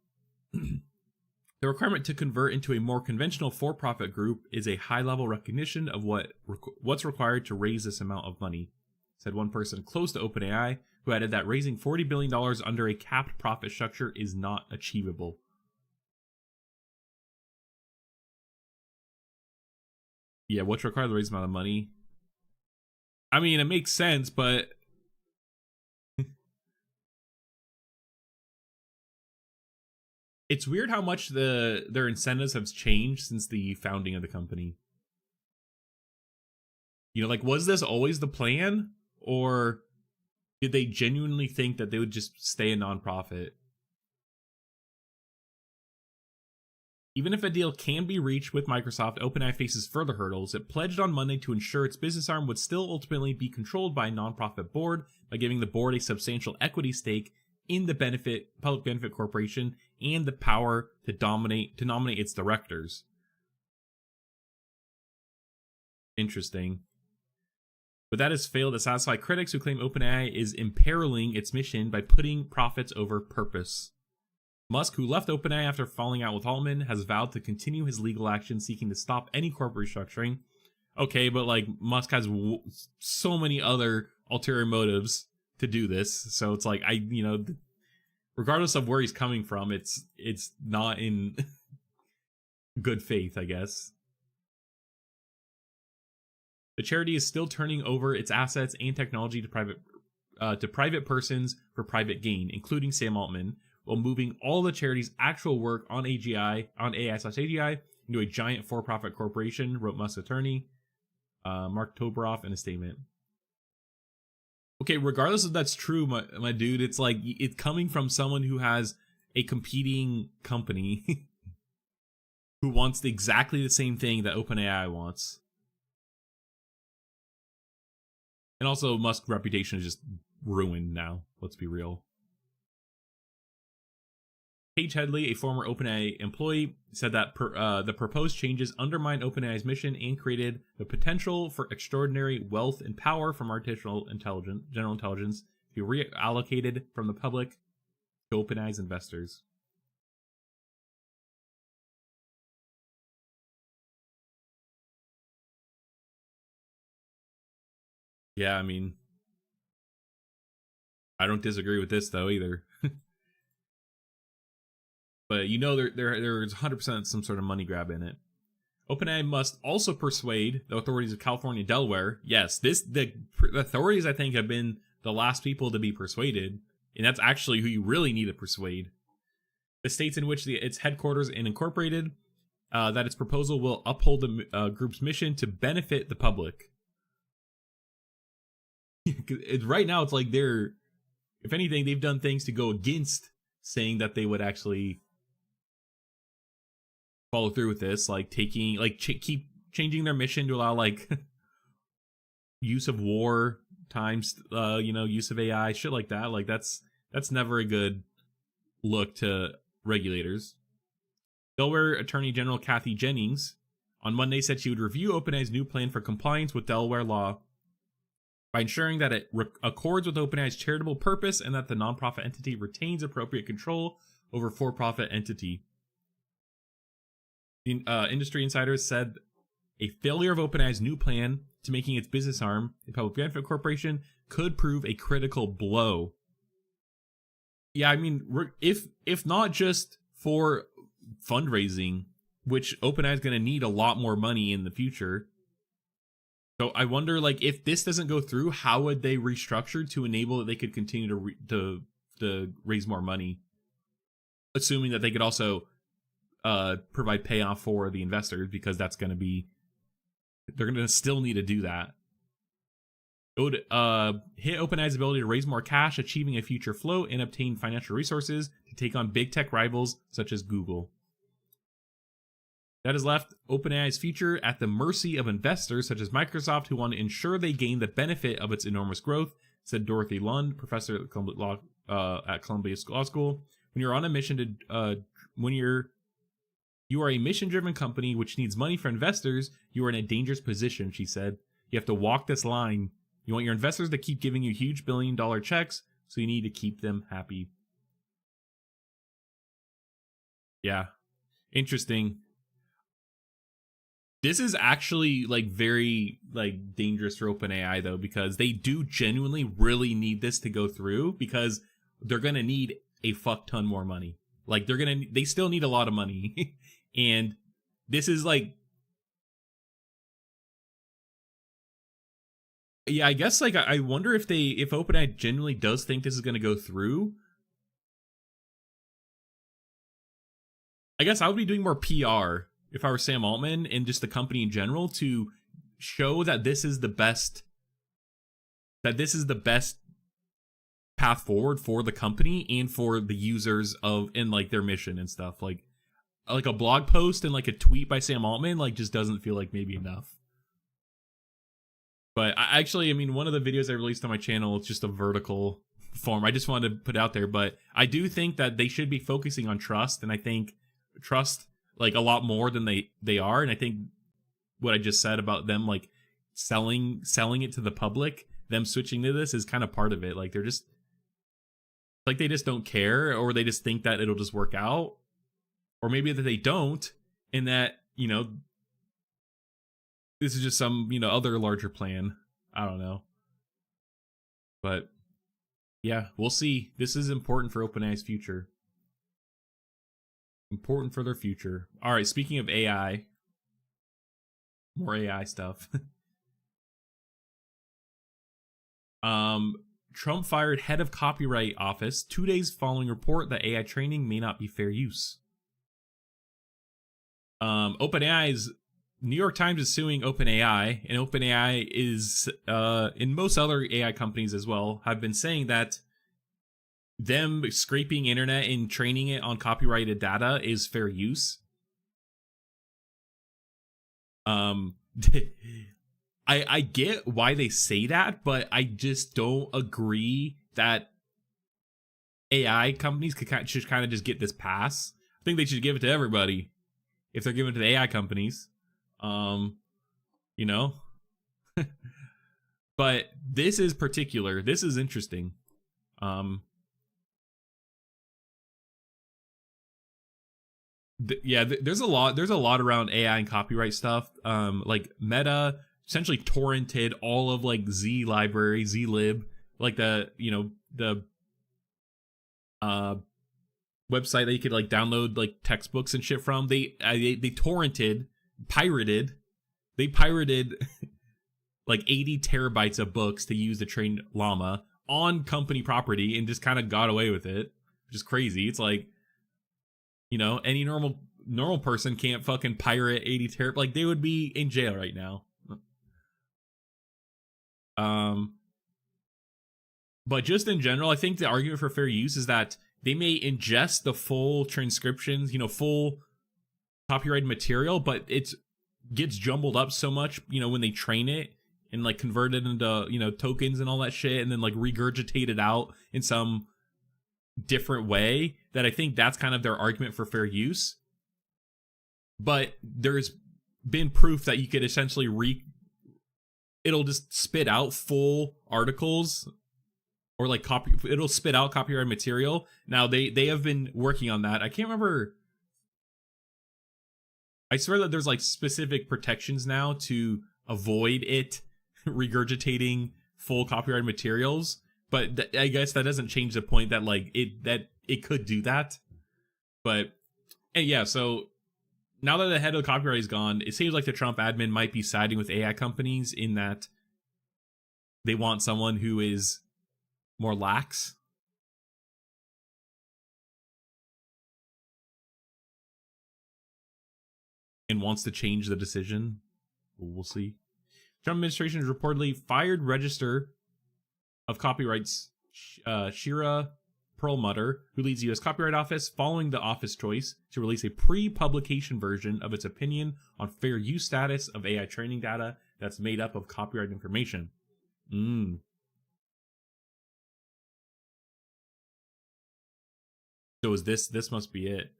to convert into a more conventional for-profit group is a high-level recognition of what's required to raise this amount of money, said one person close to OpenAI, who added that raising $40 billion under a capped profit structure is not achievable. Yeah, what's required to raise the amount of money? I mean, it makes sense, but it's weird how much their incentives have changed since the founding of the company. Like, was this always the plan? Or did they genuinely think that they would just stay a nonprofit? Even if a deal can be reached with Microsoft, OpenAI faces further hurdles. It pledged on Monday to ensure its business arm would still ultimately be controlled by a nonprofit board by giving the board a substantial equity stake in the public benefit corporation and the power to nominate its directors. Interesting. But that has failed to satisfy critics who claim OpenAI is imperiling its mission by putting profits over purpose. Musk, who left OpenAI after falling out with Altman, has vowed to continue his legal action seeking to stop any corporate restructuring. Okay, but like Musk has so many other ulterior motives to do this, so it's like regardless of where he's coming from, it's not in good faith, I guess. The charity is still turning over its assets and technology to private persons for private gain, including Sam Altman, while moving all the charity's actual work on AI/AGI into a giant for-profit corporation, wrote Musk's attorney, Mark Toberoff, in a statement. Okay, regardless if that's true, my dude, it's like, it's coming from someone who has a competing company who wants exactly the same thing that OpenAI wants. And also, Musk's reputation is just ruined now, let's be real. Paige Headley, a former OpenAI employee, said that the proposed changes undermine OpenAI's mission and created the potential for extraordinary wealth and power from artificial intelligence, general intelligence, to be reallocated from the public to OpenAI's investors. Yeah, I mean, I don't disagree with this though either. But you know, there's 100% some sort of money grab in it. OpenAI must also persuade the authorities of California and Delaware. Yes, the authorities, I think, have been the last people to be persuaded, and that's actually who you really need to persuade. The states in which its headquarters and incorporated, that its proposal will uphold the group's mission to benefit the public. Right now, it's like if anything, they've done things to go against saying that they would actually follow through with this, like keep changing their mission to allow like use of war times, use of AI, shit like that. Like that's never a good look to regulators. Delaware Attorney General Kathy Jennings on Monday said she would review OpenAI's new plan for compliance with Delaware law by ensuring that it accords with OpenAI's charitable purpose and that the nonprofit entity retains appropriate control over for-profit entity. Industry insiders said a failure of OpenAI's new plan to making its business arm a public benefit corporation could prove a critical blow. Yeah, I mean, if not just for fundraising, which OpenAI is going to need a lot more money in the future. So I wonder, like, if this doesn't go through, how would they restructure to enable that they could continue to raise more money? Assuming that they could also provide payoff for the investors, because that's going to be, they're going to still need to do that. It would hit OpenAI's ability to raise more cash, achieving a future float, and obtain financial resources to take on big tech rivals such as Google. That has left OpenAI's future at the mercy of investors such as Microsoft, who want to ensure they gain the benefit of its enormous growth, said Dorothy Lund, professor at Columbia Law School. When you're on a mission you are a mission-driven company which needs money for investors, you are in a dangerous position, she said. You have to walk this line. You want your investors to keep giving you huge billion-dollar checks, so you need to keep them happy. Yeah. Interesting. This is actually like very like dangerous for OpenAI though, because they do genuinely really need this to go through, because they're going to need a fuck ton more money. Like they still need a lot of money. And this is like, yeah, I guess like I wonder if OpenAI genuinely does think this is going to go through. I guess I would be doing more PR if I were Sam Altman and just the company in general, to show that this is the best path forward for the company and for the users in like their mission and stuff. Like a blog post and like a tweet by Sam Altman like just doesn't feel like maybe enough. But I mean, one of the videos I released on my channel, it's just a vertical form. I just wanted to put it out there, but I do think that they should be focusing on trust, and I think trust like a lot more than they are. And I think what I just said about them like selling it to the public, them switching to this is kind of part of it. Like they're just like, they just don't care, or they just think that it'll just work out, or maybe that they don't, and that, you know, this is just some, you know, other larger plan. I don't know. But yeah, we'll see. This is important for OpenAI's future. Important for their future. All right, speaking of AI, more AI stuff. Trump fired head of copyright office 2 days following report that AI training may not be fair use. OpenAI's New York Times is suing OpenAI, and OpenAI is, in most other AI companies as well, have been saying that them scraping internet and training it on copyrighted data is fair use. I get why they say that, but I just don't agree that AI companies should kind of just get this pass. I think they should give it to everybody if they're giving it to the AI companies. You know? But this is particular. This is interesting. There's a lot around AI and copyright stuff. Like Meta essentially torrented all of like Z library, zlib, like the website that you could like download like textbooks and shit from. They pirated like 80 terabytes of books to use to train llama on company property and just kind of got away with it, which is crazy. It's like, you know, any normal person can't fucking pirate 80 terabytes. Like, they would be in jail right now. But just in general, I think the argument for fair use is that they may ingest the full transcriptions, you know, full copyrighted material, but it gets jumbled up so much, you know, when they train it and like convert it into, you know, tokens and all that shit, and then like regurgitate it out in some different way, that I think that's kind of their argument for fair use. But there's been proof that you could essentially it'll just spit out full articles, or like it'll spit out copyrighted material. Now they have been working on that. I can't remember. I swear that there's like specific protections now to avoid it regurgitating full copyrighted materials. But I guess that doesn't change the point that like it could do that. But and yeah, so now that the head of the copyright is gone, it seems like the Trump admin might be siding with AI companies in that they want someone who is more lax. And wants to change the decision. We'll see. Trump administration has reportedly fired Register of Copyrights Shira Perlmutter, who leads the U.S. Copyright Office, following the office choice to release a pre-publication version of its opinion on fair use status of AI training data that's made up of copyright information. So is this must be it.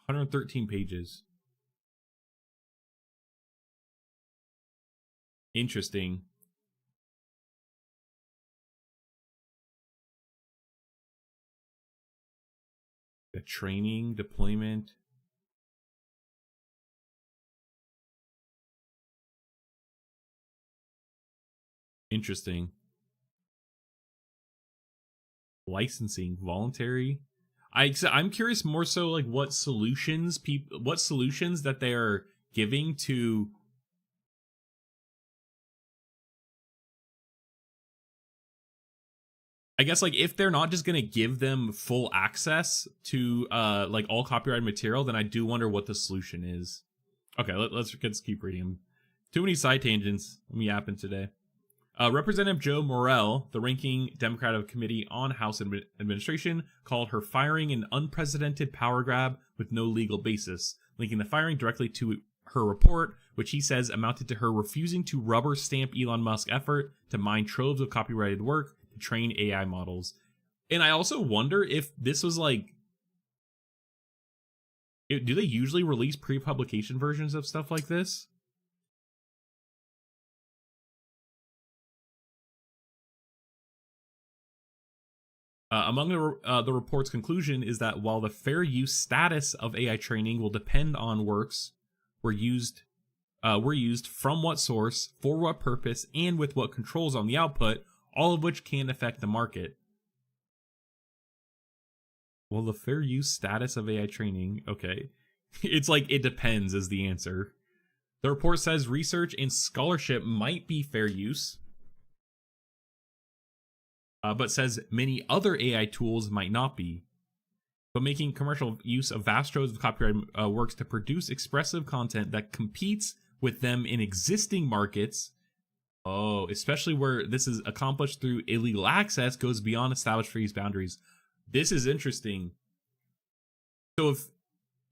113 pages. Interesting. The training, deployment. Interesting. Licensing, voluntary. I'm curious more so like what solutions that they are giving to I guess like if they're not just gonna give them full access to like all copyrighted material, then I do wonder what the solution is. Okay, let's keep reading. Too many side tangents. Let me yapping today. Representative Joe Morell, the ranking Democrat of Committee on House Administration, called her firing an unprecedented power grab with no legal basis, linking the firing directly to her report, which he says amounted to her refusing to rubber stamp Elon Musk's effort to mine troves of copyrighted work to train AI models. And I also wonder if this was like, do they usually release pre-publication versions of stuff like this? Among the report's conclusion is that while the fair use status of AI training will depend on works were used from what source, for what purpose, and with what controls on the output, all of which can affect the market. Well, the fair use status of AI training, okay. It's like, it depends is the answer. The report says research and scholarship might be fair use, but says many other AI tools might not be. But making commercial use of vast troves of copyrighted works to produce expressive content that competes with them in existing markets, especially where this is accomplished through illegal access, goes beyond established fair use boundaries. This is interesting. So if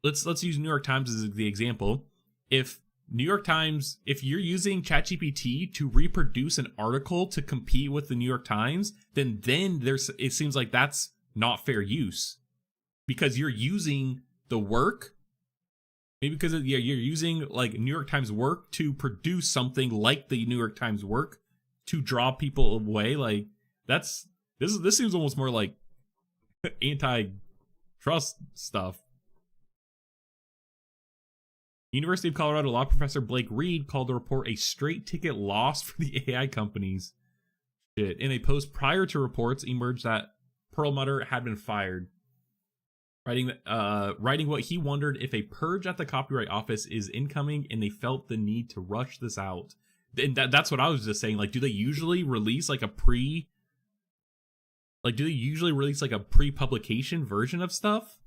let's use New York Times as the example. If New York Times, if you're using ChatGPT to reproduce an article to compete with the New York Times, then it seems like that's not fair use because you're using the work. Maybe because you're using like New York Times work to produce something like the New York Times work to draw people away. Like this seems almost more like antitrust stuff. University of Colorado law professor Blake Reed called the report a straight ticket loss for the AI companies. Shit. In a post prior to reports emerged that Perlmutter had been fired. Writing what he wondered if a purge at the Copyright Office is incoming and they felt the need to rush this out. And that's what I was just saying. Like, do they usually release like a pre-publication version of stuff?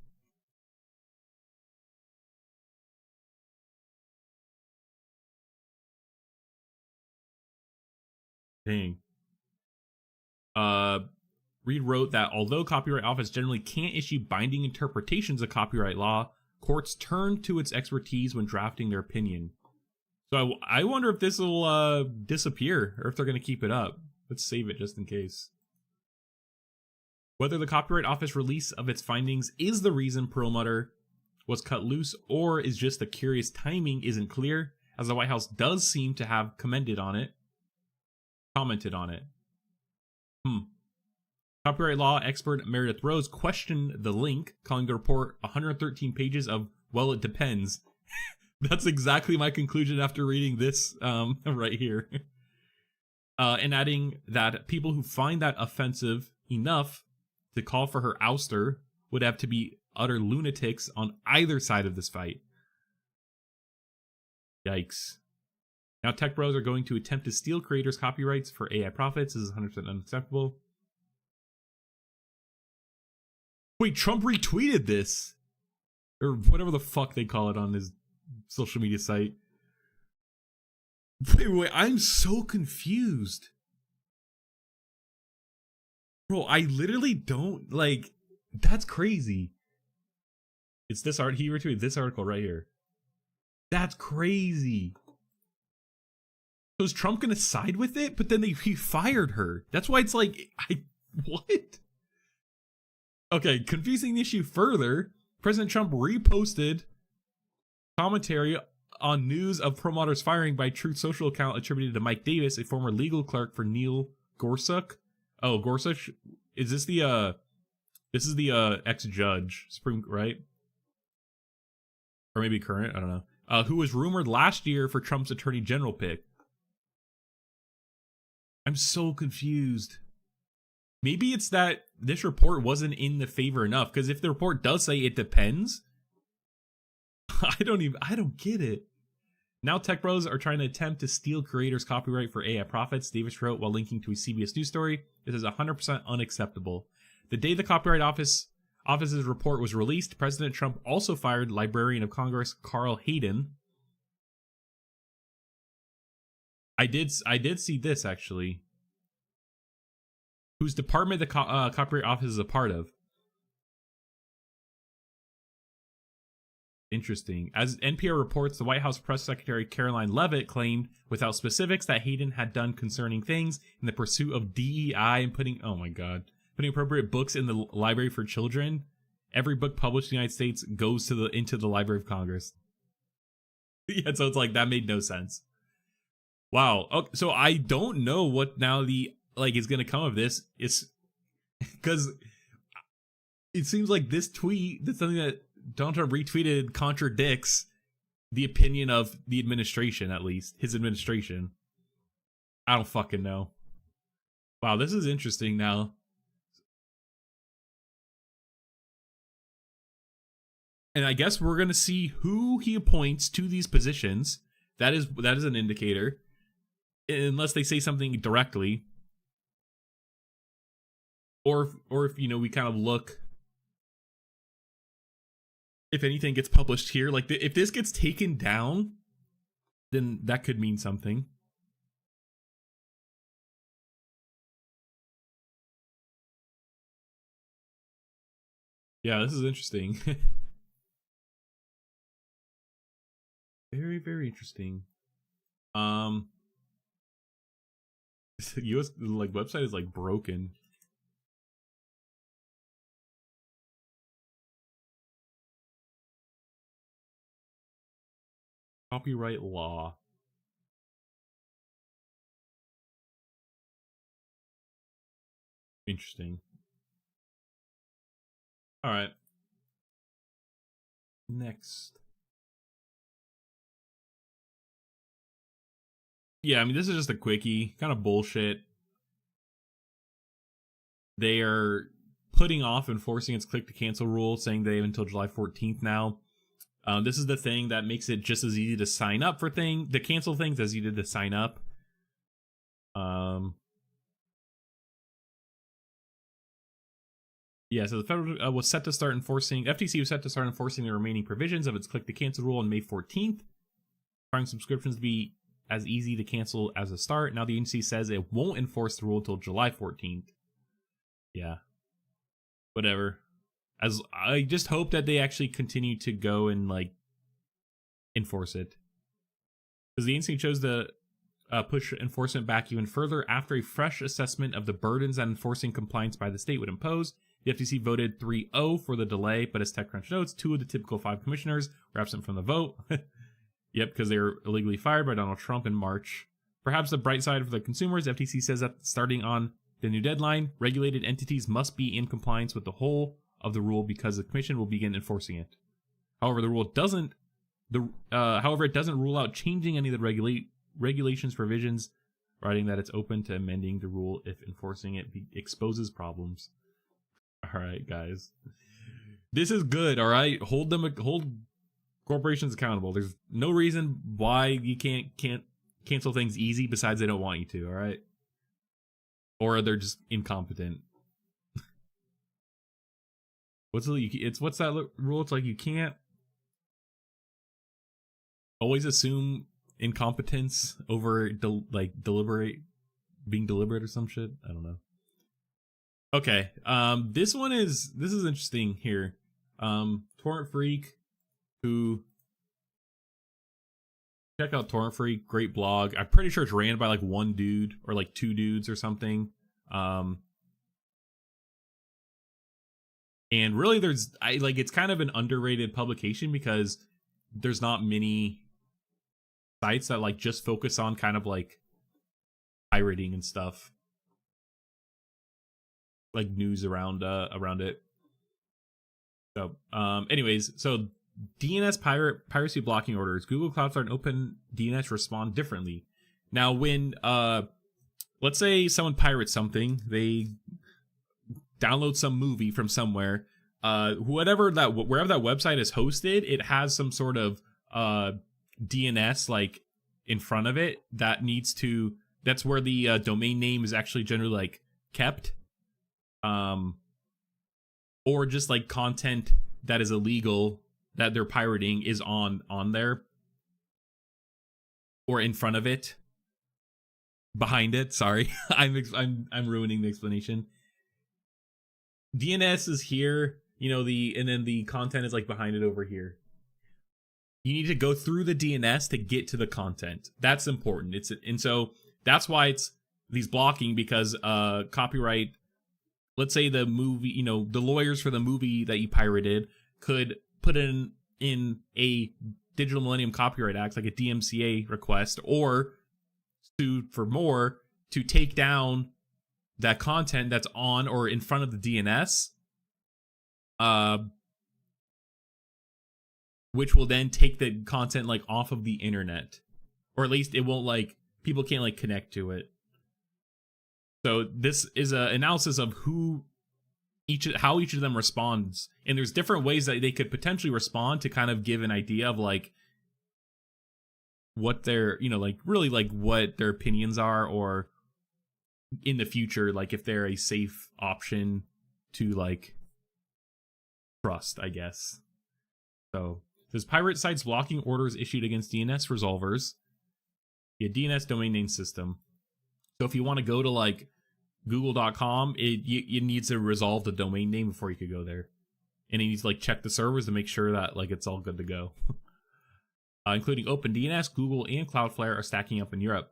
Dang. Reed wrote that although Copyright Office generally can't issue binding interpretations of copyright law, courts turn to its expertise when drafting their opinion. So I wonder if this will disappear or if they're going to keep it up. Let's save it just in case. Whether the Copyright Office release of its findings is the reason Perlmutter was cut loose or is just the curious timing isn't clear, as the White House does seem to have commented on it. Copyright law expert Meredith Rose questioned the link, calling the report 113 pages of, well, it depends. That's exactly my conclusion after reading this right here. And adding that people who find that offensive enough to call for her ouster would have to be utter lunatics on either side of this fight. Yikes. Now tech bros are going to attempt to steal creators' copyrights for AI profits. This is 100% unacceptable. Wait, Trump retweeted this? Or whatever the fuck they call it on his social media site. Wait, I'm so confused. Bro, I literally don't, like, that's crazy. It's this art, he retweeted this article right here. That's crazy. So is Trump gonna side with it? But then he fired her. That's why it's like, what? Okay, confusing the issue further, President Trump reposted commentary on news of Perlmutter's firing by Truth Social account attributed to Mike Davis, a former legal clerk for Neil Gorsuch. Oh, Gorsuch? Is this the, this is the ex-judge, Supreme, right? Or maybe current, I don't know. Who was rumored last year for Trump's attorney general pick. I'm so confused. Maybe it's that this report wasn't in the favor enough, because if the report does say it depends, I don't get it. Now tech bros are trying to attempt to steal creators' copyright for AI profits, Davis wrote while linking to a CBS News story. This is 100% unacceptable. The day the Copyright Office's report was released, President Trump also fired Librarian of Congress Carl Hayden. I did see this, actually. Whose department the Copyright Office is a part of. Interesting. As NPR reports, the White House Press Secretary Caroline Leavitt claimed, without specifics, that Hayden had done concerning things in the pursuit of DEI and putting appropriate books in the library for children. Every book published in the United States goes to into the Library of Congress. Yeah, so it's like, that made no sense. Wow. Okay, so I don't know what now is going to come of this. It's because it seems like this tweet, that's something that Donald Trump retweeted, contradicts the opinion of the administration, at least his administration. I don't fucking know. Wow, this is interesting now. And I guess we're going to see who he appoints to these positions. That is an indicator. Unless they say something directly. Or if we kind of look, if anything gets published here, like if this gets taken down, then that could mean something. Yeah, this is interesting. Very, very interesting. US website is broken. Copyright law. Interesting. All right. Next. Yeah, I mean, this is just a quickie. Kind of bullshit. They are putting off enforcing its click to cancel rule, saying they have until July 14th now. This is the thing that makes it just as easy to sign up for to cancel things as you did to sign up. Yeah, so the federal FTC was set to start enforcing the remaining provisions of its click to cancel rule on May 14th, requiring subscriptions to be as easy to cancel as a start. Now the agency says it won't enforce the rule until July 14th. Yeah. Whatever. As I just hope that they actually continue to go and like enforce it. Because the agency chose to push enforcement back even further after a fresh assessment of the burdens that enforcing compliance by the state would impose. The FTC voted 3-0 for the delay, but as TechCrunch notes, 2 of the typical 5 commissioners were absent from the vote. Yep, because they were illegally fired by Donald Trump in March. Perhaps the bright side for the consumers, FTC says that starting on the new deadline, regulated entities must be in compliance with the whole of the rule because the commission will begin enforcing it. However, it doesn't rule out changing any of the regulations provisions, writing that it's open to amending the rule if enforcing it exposes problems. All right, guys, this is good. All right, hold corporations accountable. There's no reason why you can't cancel things easy besides they don't want you to. All right, or they're just incompetent. What's that rule? It's like you can't always assume incompetence over being deliberate or some shit. I don't know. Okay, this is interesting here. Torrent Freak, who check out Torrent Freak, great blog. I'm pretty sure it's ran by like one dude or like 2 dudes or something. And really it's kind of an underrated publication because there's not many sites that like just focus on kind of like pirating and stuff, like news around it. So anyways, so DNS piracy blocking orders. Google Cloudflare and OpenDNS respond differently. Now when let's say someone pirates something, they download some movie from somewhere, wherever that website is hosted, it has some sort of DNS like in front of it that's where the domain name is actually generally like kept, or just like content that is illegal that they're pirating is on there, or in front of it, behind it. Sorry, I'm ruining the explanation. DNS is here, and then the content is like behind it over here. You need to go through the DNS to get to the content. That's important. And so that's why it's these blocking, because copyright. Let's say the movie, the lawyers for the movie that you pirated could put in a Digital Millennium Copyright Act, like a DMCA request, or sued for more to take down that content that's on or in front of the DNS, which will then take the content like off of the internet, or at least it won't people can't connect to it. So this is an analysis of how each of them responds, and there's different ways that they could potentially respond to kind of give an idea of what their what their opinions are, or in the future if they're a safe option to trust, I guess. So there's pirate sites blocking orders issued against DNS resolvers, a DNS domain name system. So if you want to go to google.com, it needs to resolve the domain name before you could go there, and it needs to check the servers to make sure that it's all good to go. Including OpenDNS, Google, and Cloudflare are stacking up in Europe.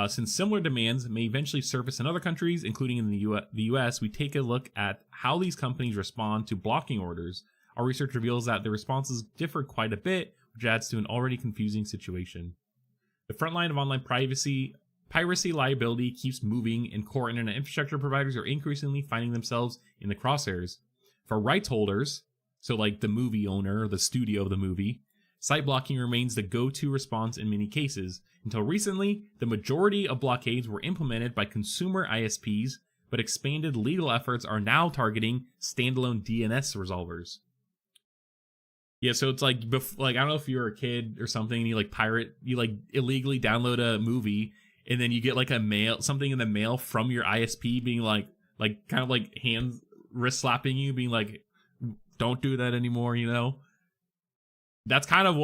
Since similar demands may eventually surface in other countries, including in the US, we take a look at how these companies respond to blocking orders. Our research reveals that the responses differ quite a bit, which adds to an already confusing situation. The front line of online piracy liability keeps moving, and core internet infrastructure providers are increasingly finding themselves in the crosshairs. For rights holders, so like the movie owner or the studio of the movie, site blocking remains the go-to response in many cases. Until recently, the majority of blockades were implemented by consumer ISPs, but expanded legal efforts are now targeting standalone DNS resolvers. Yeah, so it's like I don't know if you're a kid or something and you like illegally download a movie and then you get like something in the mail from your ISP being like kind of like wrist slapping you, being like, don't do that anymore, you know? That's kind of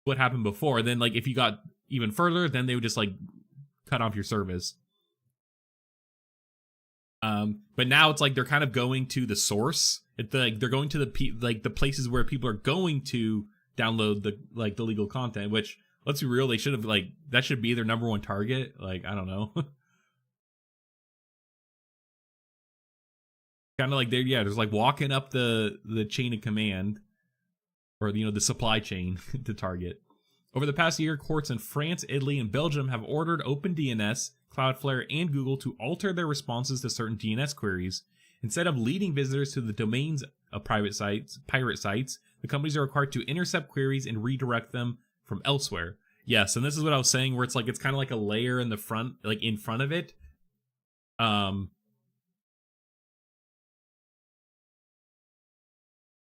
what happened before. Then like if you got even further, then they would just like cut off your service. But now it's like they're kind of going to the source. They're going to the places where people are going to download the legal content. Which, let's be real, they should have that should be their number one target. Like, I don't know. Kind of like there's like walking up the chain of command, or the supply chain to target. Over the past year, courts in France, Italy, and Belgium have ordered OpenDNS, Cloudflare, and Google to alter their responses to certain DNS queries. Instead of leading visitors to the domains of pirate sites, the companies are required to intercept queries and redirect them from elsewhere. Yes, and this is what I was saying, where it's kind of like a layer in the front, like in front of it. So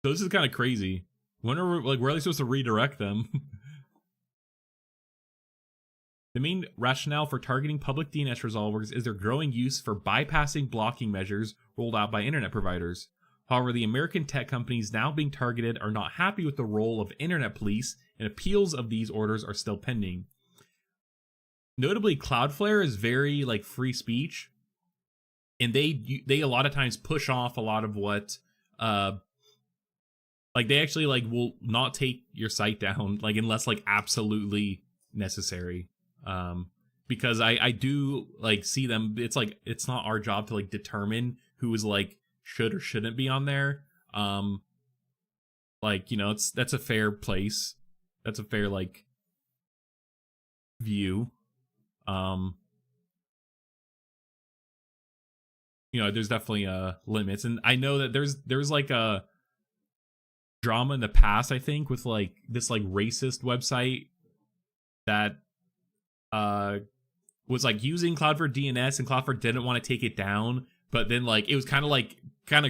this is kind of crazy. Where are they supposed to redirect them? The main rationale for targeting public DNS resolvers is their growing use for bypassing blocking measures rolled out by internet providers. However, the American tech companies now being targeted are not happy with the role of internet police, and appeals of these orders are still pending. Notably, Cloudflare is very free speech, and they a lot of times push off a lot of what they actually will not take your site down unless absolutely necessary. Because I do see them. It's not our job to determine who is should or shouldn't be on there. That's a fair place. That's a fair view. There's definitely limits, and I know that there's a drama in the past, I think, with this racist website that was using Cloudflare DNS, and Cloudflare didn't want to take it down, but then it was kind of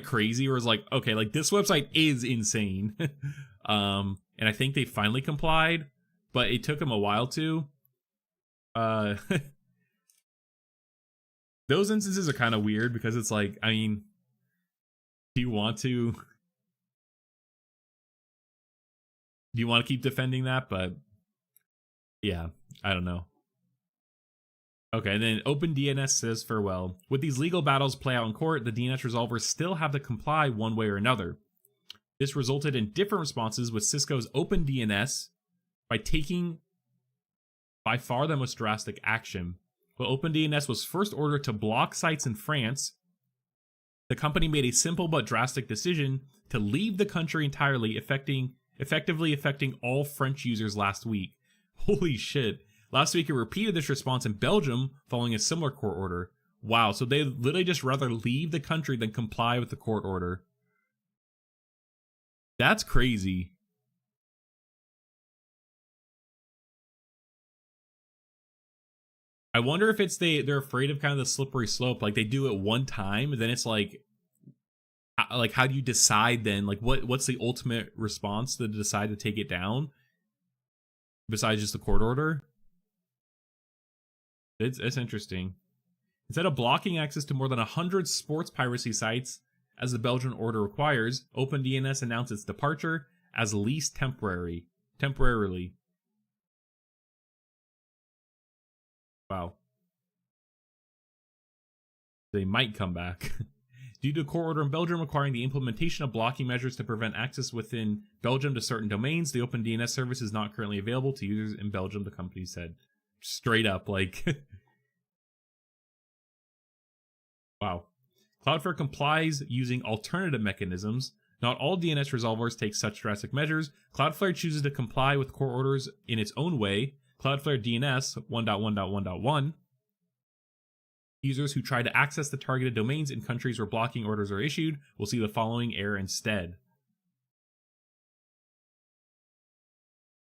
crazy, where it was okay, this website is insane. And I think they finally complied, but it took them a while to. Those instances are kind of weird, because it's I mean, do you want to keep defending that? But yeah, I don't know. Okay, and then OpenDNS says farewell. With these legal battles play out in court, the DNS resolvers still have to comply one way or another. This resulted in different responses, with Cisco's OpenDNS by taking by far the most drastic action. While OpenDNS was first ordered to block sites in France, the company made a simple but drastic decision to leave the country entirely, effectively affecting all French users last week. Holy shit. Last week, it repeated this response in Belgium following a similar court order. Wow, so they literally just rather leave the country than comply with the court order. That's crazy. I wonder if it's they're afraid of kind of the slippery slope. They do it one time, and then it's how do you decide then? What's the ultimate response to decide to take it down? Besides just the court order? It's interesting. Instead of blocking access to more than 100 sports piracy sites, as the Belgian order requires, OpenDNS announced its departure, as least temporarily. Wow. They might come back. Due to a court order in Belgium requiring the implementation of blocking measures to prevent access within Belgium to certain domains, the OpenDNS service is not currently available to users in Belgium, the company said. Straight up, wow. Cloudflare complies using alternative mechanisms. Not all DNS resolvers take such drastic measures. Cloudflare chooses to comply with court orders in its own way. Cloudflare DNS 1.1.1.1. Users who try to access the targeted domains in countries where blocking orders are issued will see the following error instead.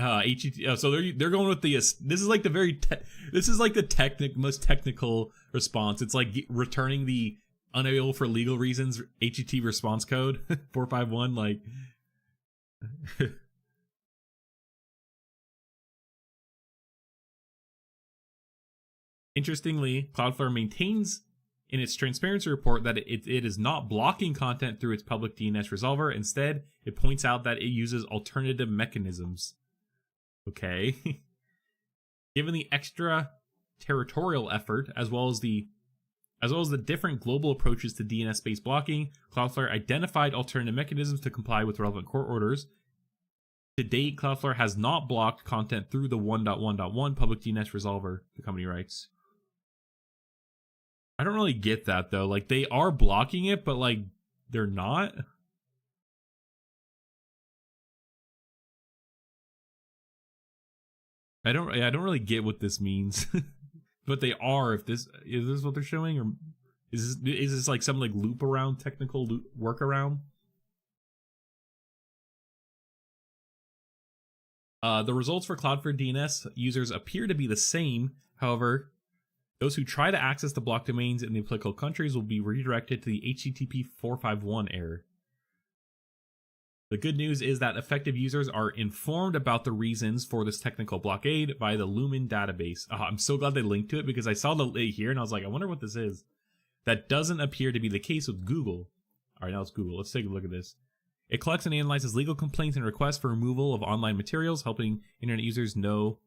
HTTP. So they're going with the. This is like the most technical response. It's like returning the unavailable for legal reasons HTTP response code 451. Like, interestingly, Cloudflare maintains in its transparency report that it is not blocking content through its public DNS resolver. Instead, it points out that it uses alternative mechanisms. Okay. Given the extra territorial effort, as well as the different global approaches to DNS-based blocking, Cloudflare identified alternative mechanisms to comply with relevant court orders. To date, Cloudflare has not blocked content through the 1.1.1 public DNS resolver, the company writes. I don't really get that, though. Like, they are blocking it, but, like, they're not. I don't really get what this means. But they are. Is this what they're showing, or is this like some like loop around technical workaround? The results for Cloudflare DNS users appear to be the same. However, those who try to access the blocked domains in the applicable countries will be redirected to the HTTP 451 error. The good news is that affected users are informed about the reasons for this technical blockade by the Lumen database. I'm so glad they linked to it, because I saw the link here and I was like, I wonder what this is. That doesn't appear to be the case with Google. All right, now it's Google. Let's take a look at this. It collects and analyzes legal complaints and requests for removal of online materials, helping internet users know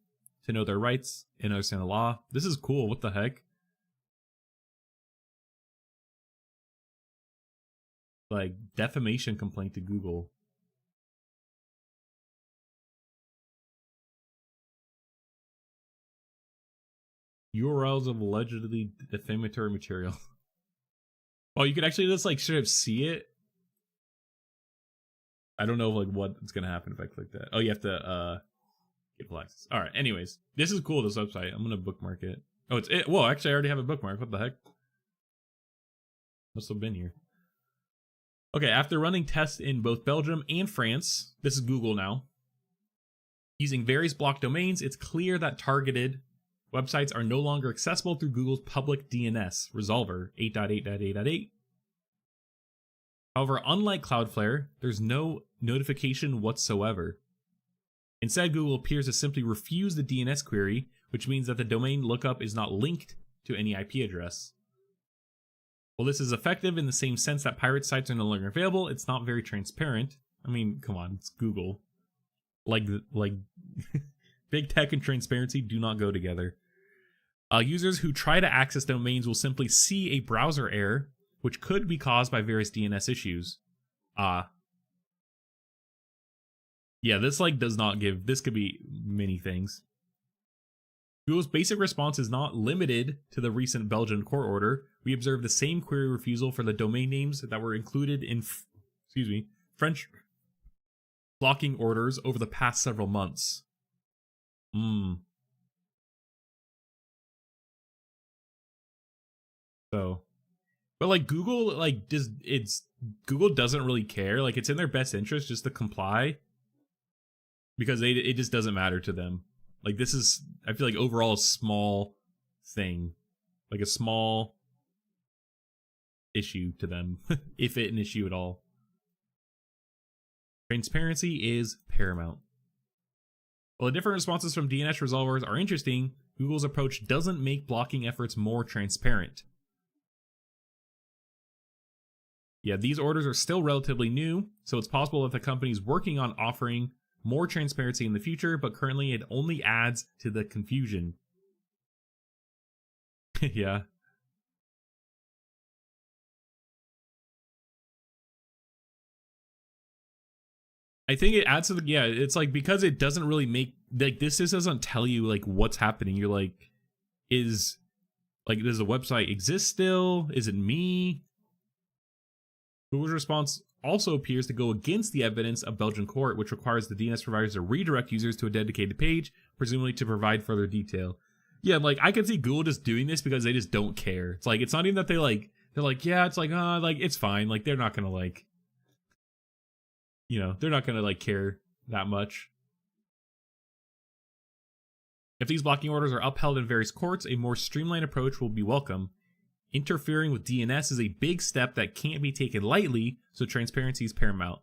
their rights and understand the law. This is cool. What the heck? Like, defamation complaint to Google. URLs of allegedly defamatory material. Oh, you could actually just like sort of see it. I don't know like what's gonna happen if I click that. Oh, you have to get full access. All right. Anyways, this is cool. This website. I'm gonna bookmark it. Oh, it's it. Whoa, actually, I already have a bookmark. What the heck? Must have been here. Okay. After running tests in both Belgium and France, this is Google now. Using various blocked domains, it's clear that targeted websites are no longer accessible through Google's public DNS resolver 8.8.8.8. However, unlike Cloudflare, there's no notification whatsoever. Instead, Google appears to simply refuse the DNS query, which means that the domain lookup is not linked to any IP address. While this is effective in the same sense that pirate sites are no longer available, it's not very transparent. I mean, come on, it's Google. Like big tech and transparency do not go together. Users who try to access domains will simply see a browser error, which could be caused by various DNS issues. Yeah, this like does not give. This could be many things. Google's basic response is not limited to the recent Belgian court order. We observed the same query refusal for the domain names that were included in, French blocking orders over the past several months. So, but like Google, like Google doesn't really care. Like it's in their best interest just to comply, because it just doesn't matter to them. Like this is, I feel like overall a small thing, like a small issue to them, if it an issue at all. Transparency is paramount. While the different responses from DNS resolvers are interesting, Google's approach doesn't make blocking efforts more transparent. Yeah, these orders are still relatively new, so it's possible that the company's working on offering more transparency in the future, but currently it only adds to the confusion. Yeah. I think it adds to the, yeah, it's like, because it doesn't really make, like, this just doesn't tell you, like, what's happening. You're like, does the website exist still? Is it me? Google's response also appears to go against the evidence of Belgian court, which requires the DNS providers to redirect users to a dedicated page, presumably to provide further detail. Yeah, like, I can see Google just doing this because they just don't care. It's like, it's not even that they're like, yeah, it's like, like, it's fine. Like, they're not gonna, like, they're not gonna, like, care that much. If these blocking orders are upheld in various courts, a more streamlined approach will be welcome. Interfering with DNS is a big step that can't be taken lightly, so transparency is paramount.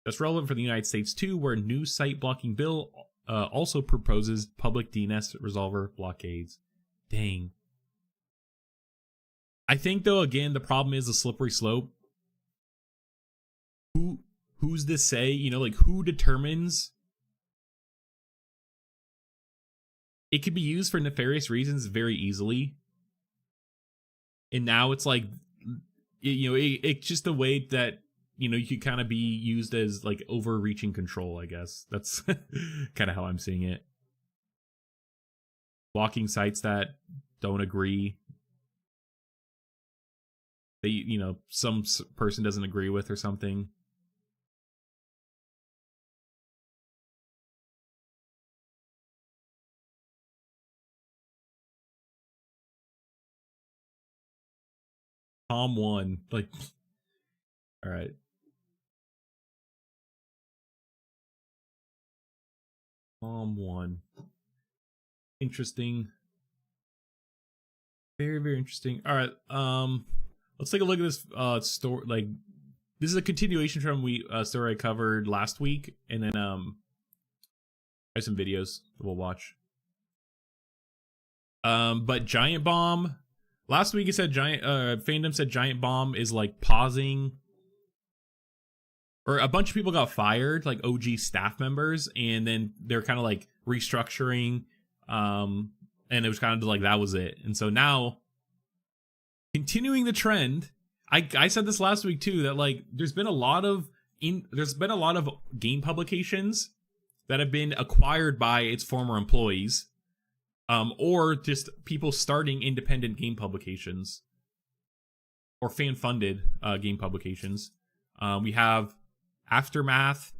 That's relevant for the United States too, where a new site blocking bill also proposes public DNS resolver blockades. Dang. I think, though, again, the problem is a slippery slope. Who's to say? Like, who determines? It could be used for nefarious reasons very easily. And now it's like, it's just a way that, you could kind of be used as, like, overreaching control, I guess. That's kind of how I'm seeing it. Blocking sites that don't agree. That, some person doesn't agree with or something. Tom 1. Like, all right. Tom 1. Interesting. Very, very interesting. All right. Let's take a look at this story. Like, this is a continuation from story I covered last week, and then I have some videos that we'll watch. But Giant Bomb. Last week it said Fandom said Giant Bomb is like pausing, or a bunch of people got fired, like OG staff members, and then they're kind of like restructuring, and it was kind of like that was it. And so now, continuing the trend, I said this last week too, that like there's been a lot of game publications that have been acquired by its former employees. Or just people starting independent game publications or fan-funded game publications. We have Aftermath,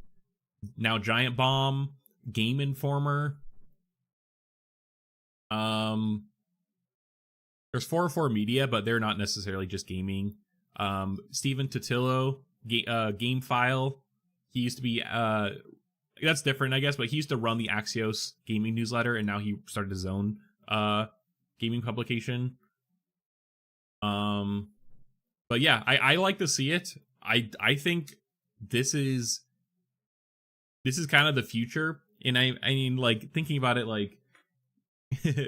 now Giant Bomb, Game Informer. There's 404 Media, but they're not necessarily just gaming. Steven Totillo, Game File. He used to be that's different, I guess, but he used to run the Axios gaming newsletter, and now he started his own gaming publication. But yeah, I like to see it. I think this is kind of the future, and I mean, like, thinking about it, like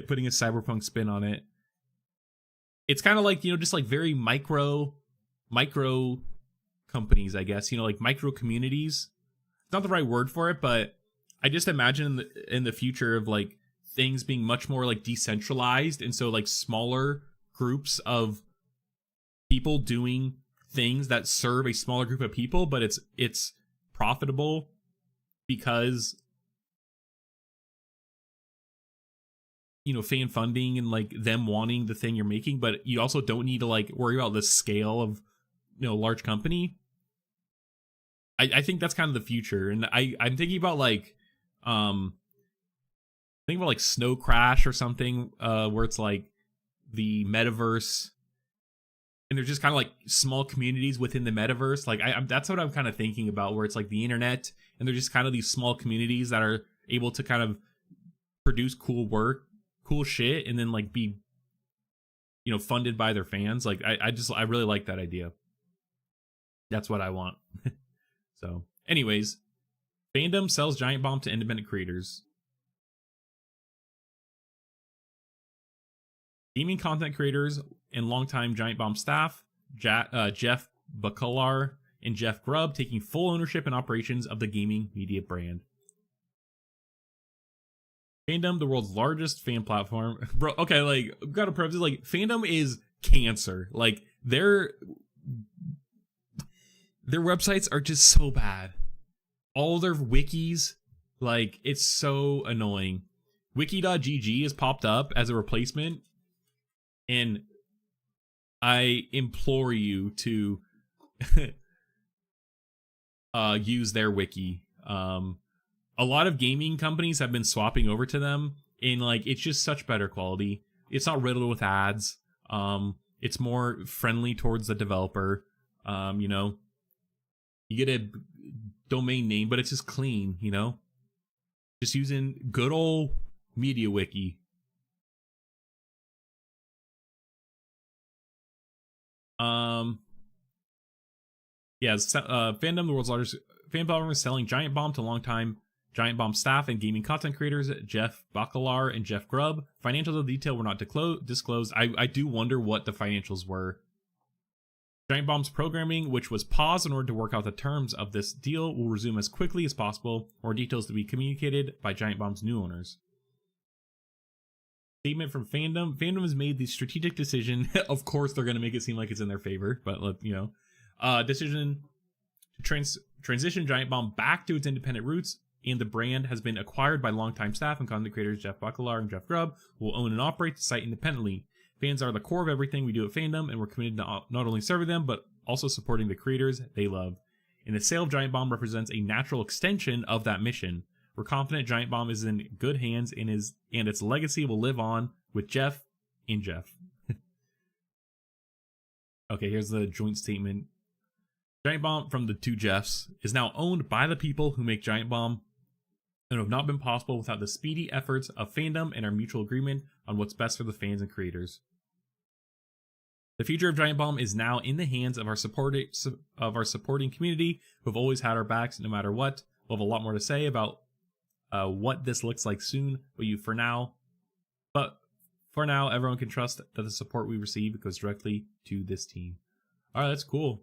putting a cyberpunk spin on it. It's kind of like, just like very micro companies, I guess, like micro communities. Not the right word for it, but I just imagine in the future of like things being much more like decentralized, and so like smaller groups of people doing things that serve a smaller group of people, but it's profitable because fan funding and like them wanting the thing you're making, but you also don't need to like worry about the scale of large company. I think that's kind of the future, and I'm thinking about like Snow Crash or something, where it's like the metaverse, and they're just kind of like small communities within the metaverse. Like that's what I'm kind of thinking about, where it's like the internet, and they're just kind of these small communities that are able to kind of produce cool work, cool shit, and then like be funded by their fans. Like I really like that idea. That's what I want. So, anyways, Fandom sells Giant Bomb to independent creators. Gaming content creators and longtime Giant Bomb staff, Jeff Bakalar and Jeff Grubb, taking full ownership and operations of the gaming media brand. Fandom, the world's largest fan platform. Bro, okay, like, gotta preface, like, Fandom is cancer. Like, their websites are just so bad. All their wikis, like, it's so annoying. Wiki.gg has popped up as a replacement, and I implore you to use their wiki. A lot of gaming companies have been swapping over to them, and like it's just such better quality. It's not riddled with ads. It's more friendly towards the developer. You know, you get a domain name, but it's just clean, you know? Just using good old MediaWiki. Yeah, Fandom, the world's largest fan platform, is selling Giant Bomb to longtime Giant Bomb staff and gaming content creators Jeff Bakalar and Jeff Grubb. Financials of detail were not disclosed. I do wonder what the financials were. Giant Bomb's programming, which was paused in order to work out the terms of this deal, will resume as quickly as possible. More details to be communicated by Giant Bomb's new owners. Statement from Fandom. Fandom has made the strategic decision. Of course, they're going to make it seem like it's in their favor, but you know, decision to transition Giant Bomb back to its independent roots, and the brand has been acquired by longtime staff and content creators Jeff Bakalar and Jeff Grubb, who will own and operate the site independently. Fans are the core of everything we do at Fandom, and we're committed to not only serving them, but also supporting the creators they love. And the sale of Giant Bomb represents a natural extension of that mission. We're confident Giant Bomb is in good hands and its legacy will live on with Jeff and Jeff. Okay, here's the joint statement. Giant Bomb from the two Jeffs is now owned by the people who make Giant Bomb, and have not been possible without the speedy efforts of Fandom and our mutual agreement on what's best for the fans and creators. The future of Giant Bomb is now in the hands of our supporting community, who have always had our backs no matter what. We'll have a lot more to say about what this looks like soon, but for now, everyone can trust that the support we receive goes directly to this team. All right, that's cool.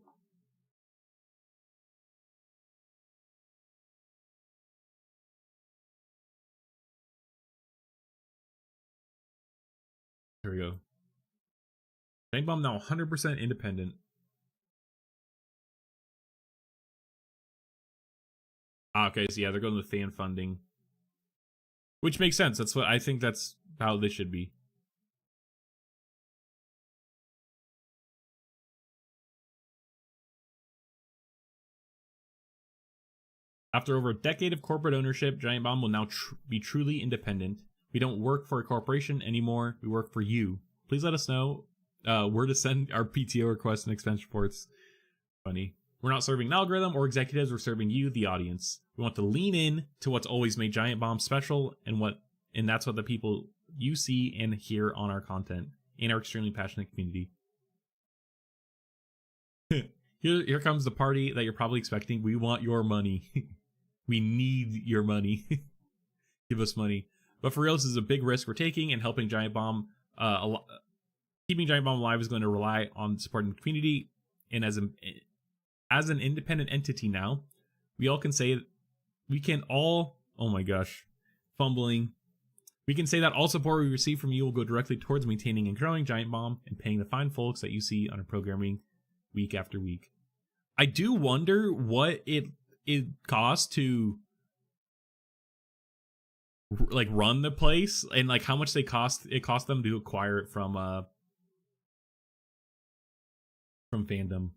Here we go. Giant Bomb now 100% independent. Okay, so yeah, they're going with fan funding. Which makes sense. That's how they should be. After over a decade of corporate ownership, Giant Bomb will now be truly independent. We don't work for a corporation anymore. We work for you. Please let us know where to send our PTO requests and expense reports. Funny. We're not serving an algorithm or executives. We're serving you, the audience. We want to lean in to what's always made Giant Bomb special, and that's what the people you see and hear on our content in our extremely passionate community. Here comes the party that you're probably expecting. We want your money. We need your money. Give us money. But for real, this is a big risk we're taking, and helping Giant Bomb, keeping Giant Bomb alive is going to rely on supporting the community. And as an independent entity now, we can all, oh my gosh, fumbling. We can say that all support we receive from you will go directly towards maintaining and growing Giant Bomb and paying the fine folks that you see on our programming week after week. I do wonder what it costs to like run the place, and like how much it cost them to acquire it from Fandom.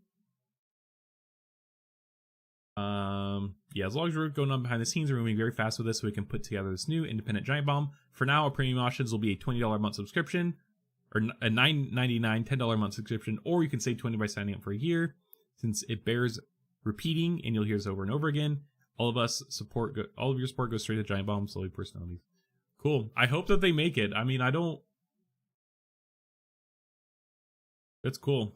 Yeah, as long as we're going on behind the scenes, we're moving very fast with this so we can put together this new independent Giant Bomb. For now, our premium options will be a $20 a month subscription, or a $9.99 $10 a month subscription, or you can save $20 by signing up for a year, since it bears repeating and you'll hear this over and over again. All of your support goes straight to Giant Bomb's solid personalities. Cool. I hope that they make it. I mean, that's cool.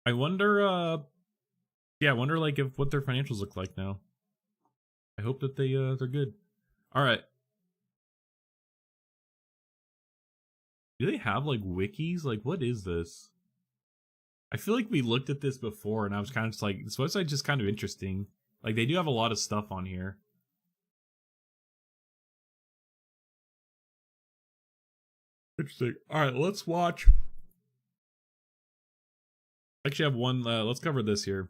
I wonder like what their financials look like now. I hope that they're good. All right. Do they have like wikis? Like, what is this? I feel like we looked at this before, and I was kind of just like, this website's just kind of interesting. Like, they do have a lot of stuff on here. Interesting. All right, let's watch. I actually have one. Let's cover this here,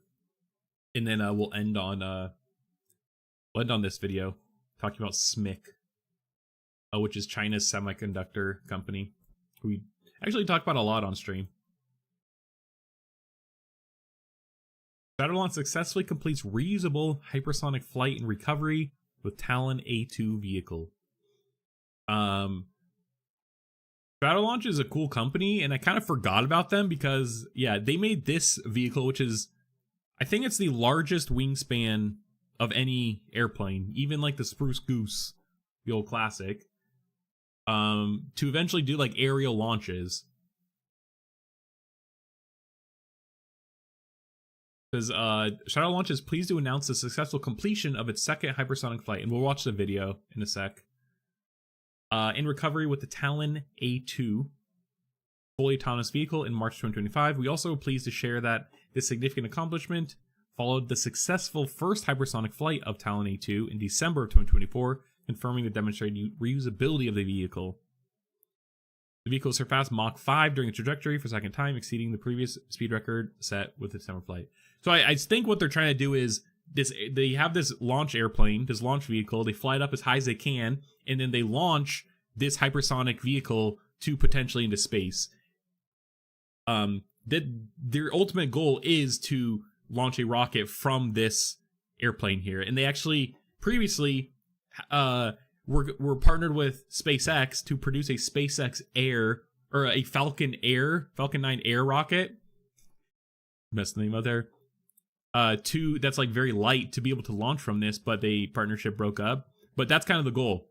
and then we'll end on this video talking about SMIC, which is China's semiconductor company. We actually talk about a lot on stream. Shadowlaunch successfully completes reusable hypersonic flight and recovery with Talon A2 vehicle. Shadowlaunch is a cool company, and I kind of forgot about them because, yeah, they made this vehicle, which is, I think it's the largest wingspan of any airplane, even like the Spruce Goose, the old classic, to eventually do like aerial launches. Because Shadowlaunch is pleased to announce the successful completion of its second hypersonic flight, and we'll watch the video in a sec. In recovery with the Talon A2 fully autonomous vehicle in March 2025. We also are pleased to share that this significant accomplishment followed the successful first hypersonic flight of Talon A2 in December of 2024, confirming the demonstrated reusability of the vehicle. The vehicle surpassed Mach 5 during the trajectory for a second time, exceeding the previous speed record set with the December flight. So I think what they're trying to do is they have this launch airplane, this launch vehicle, they fly it up as high as they can, and then they launch this hypersonic vehicle to potentially into space. Their ultimate goal is to launch a rocket from this airplane here, and they actually previously were partnered with SpaceX to produce a SpaceX Air, or a Falcon 9 Air rocket. Messed the name up there. That's like very light to be able to launch from this, but the partnership broke up. But that's kind of the goal.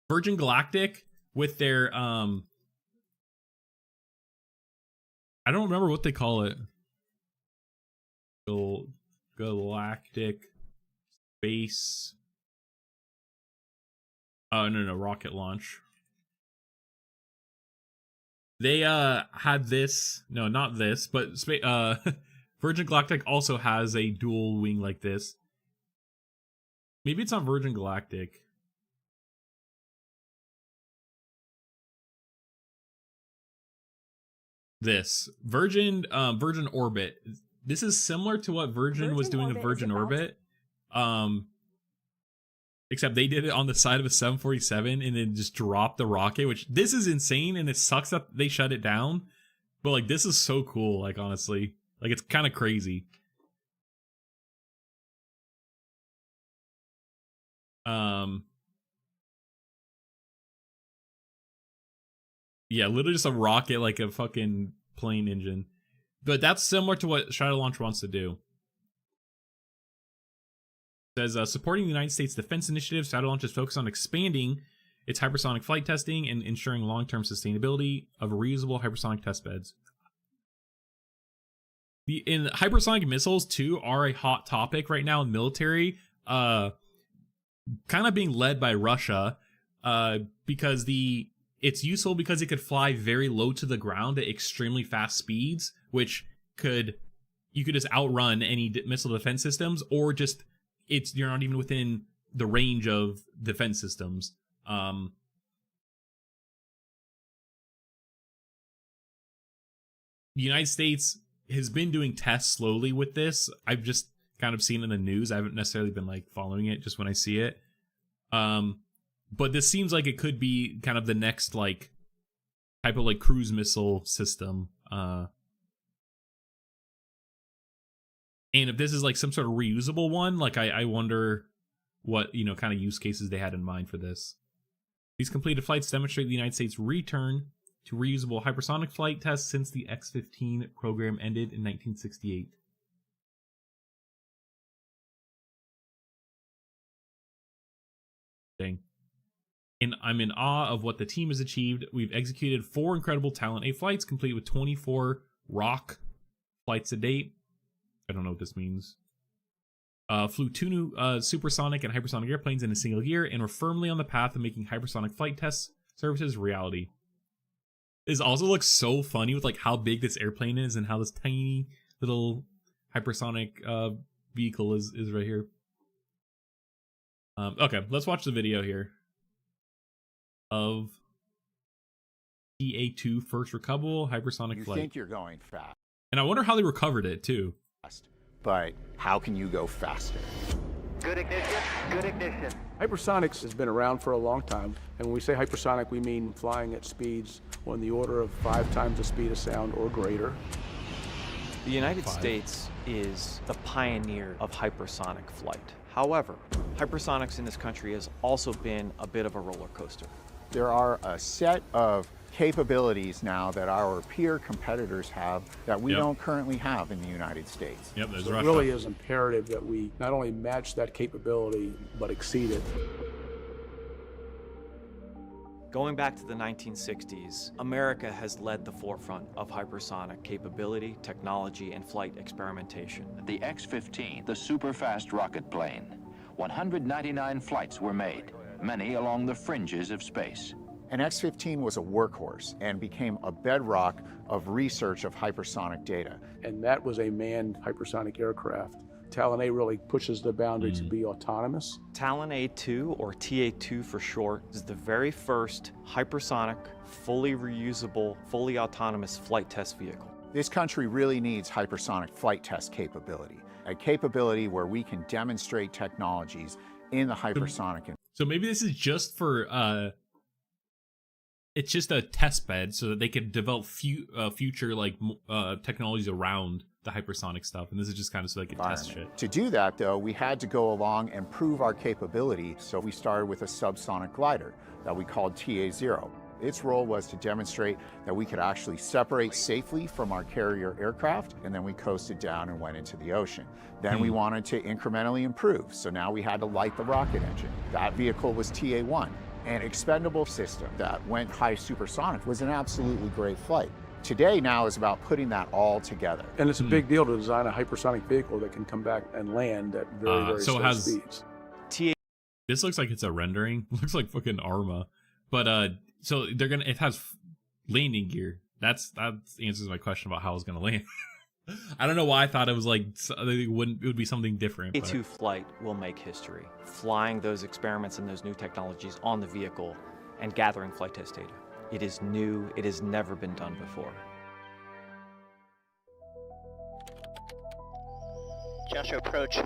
Virgin Galactic with their I don't remember what they call it. Galactic Space. Oh no, rocket launch. They had this, no, not this, but Virgin Galactic also has a dual wing like this. Maybe it's not Virgin Galactic. This Virgin Orbit. This is similar to what Virgin was doing with Virgin Orbit. Except they did it on the side of a 747 and then just dropped the rocket, which this is insane, and it sucks that they shut it down. But like, this is so cool, like, honestly. Like, it's kind of crazy. Yeah, literally just a rocket, like a fucking plane engine. But that's similar to what Shadowlaunch wants to do. It says, supporting the United States defense initiative, Shadowlaunch is focused on expanding its hypersonic flight testing and ensuring long-term sustainability of reusable hypersonic test beds. In hypersonic missiles, too, are a hot topic right now in military, kind of being led by Russia, because it's useful because it could fly very low to the ground at extremely fast speeds, which you could just outrun any missile defense systems, or just you're not even within the range of defense systems. The United States has been doing tests slowly with this. I've just kind of seen it in the news. I haven't necessarily been like following it, just when I see it. But this seems like it could be kind of the next like type of like cruise missile system. And if this is like some sort of reusable one, like I wonder what, kind of use cases they had in mind for this. These completed flights demonstrate the United States' return to reusable hypersonic flight tests since the X-15 program ended in 1968. Dang. And I'm in awe of what the team has achieved. We've executed 4 incredible Talon A flights, complete with 24 ROC flights to date. I don't know what this means. Flew 2 new supersonic and hypersonic airplanes in a single year, and we're firmly on the path of making hypersonic flight test services reality. This also looks so funny with like how big this airplane is and how this tiny little hypersonic vehicle is right here. Okay, let's watch the video here of TA2 first recoverable hypersonic flight. You think you're going fast. And I wonder how they recovered it too. But how can you go faster? Good ignition, good ignition. Hypersonics has been around for a long time, and when we say hypersonic, we mean flying at speeds on the order of 5 times the speed of sound or greater. The United States is the pioneer of hypersonic flight. However, hypersonics in this country has also been a bit of a roller coaster. There are a set of capabilities now that our peer competitors have that we don't currently have in the United States. Yep, there's So Russia. it really is imperative that we not only match that capability, but exceed it. Going back to the 1960s, America has led the forefront of hypersonic capability, technology, and flight experimentation. The X-15, the super-fast rocket plane. 199 flights were made, many along the fringes of space. An X-15 was a workhorse and became a bedrock of research of hypersonic data. And that was a manned hypersonic aircraft. Talon A really pushes the boundary to be autonomous. Talon A2, or TA2 for short, is the very first hypersonic, fully reusable, fully autonomous flight test vehicle. This country really needs hypersonic flight test capability, a capability where we can demonstrate technologies in the hypersonic. So maybe this is just for it's just a test bed so that they can develop future like technologies around the hypersonic stuff, and this is just kind of so they can test shit. To do that, though, we had to go along and prove our capability, so we started with a subsonic glider that we called TA-0. Its role was to demonstrate that we could actually separate safely from our carrier aircraft, and then we coasted down and went into the ocean. Then we wanted to incrementally improve, so now we had to light the rocket engine. That vehicle was TA-1. An expendable system that went high supersonic was an absolutely great flight. Today now is about putting that all together. And it's a big deal to design a hypersonic vehicle that can come back and land at very slow speeds. This looks like it's a rendering. Looks like fucking Arma. But so they're gonna, it has landing gear. That answers my question about how it's gonna land. I don't know why I thought it was like it would be something different. A2 flight will make history, flying those experiments and those new technologies on the vehicle and gathering flight test data. It is new, it has never been done before. Joshua approach,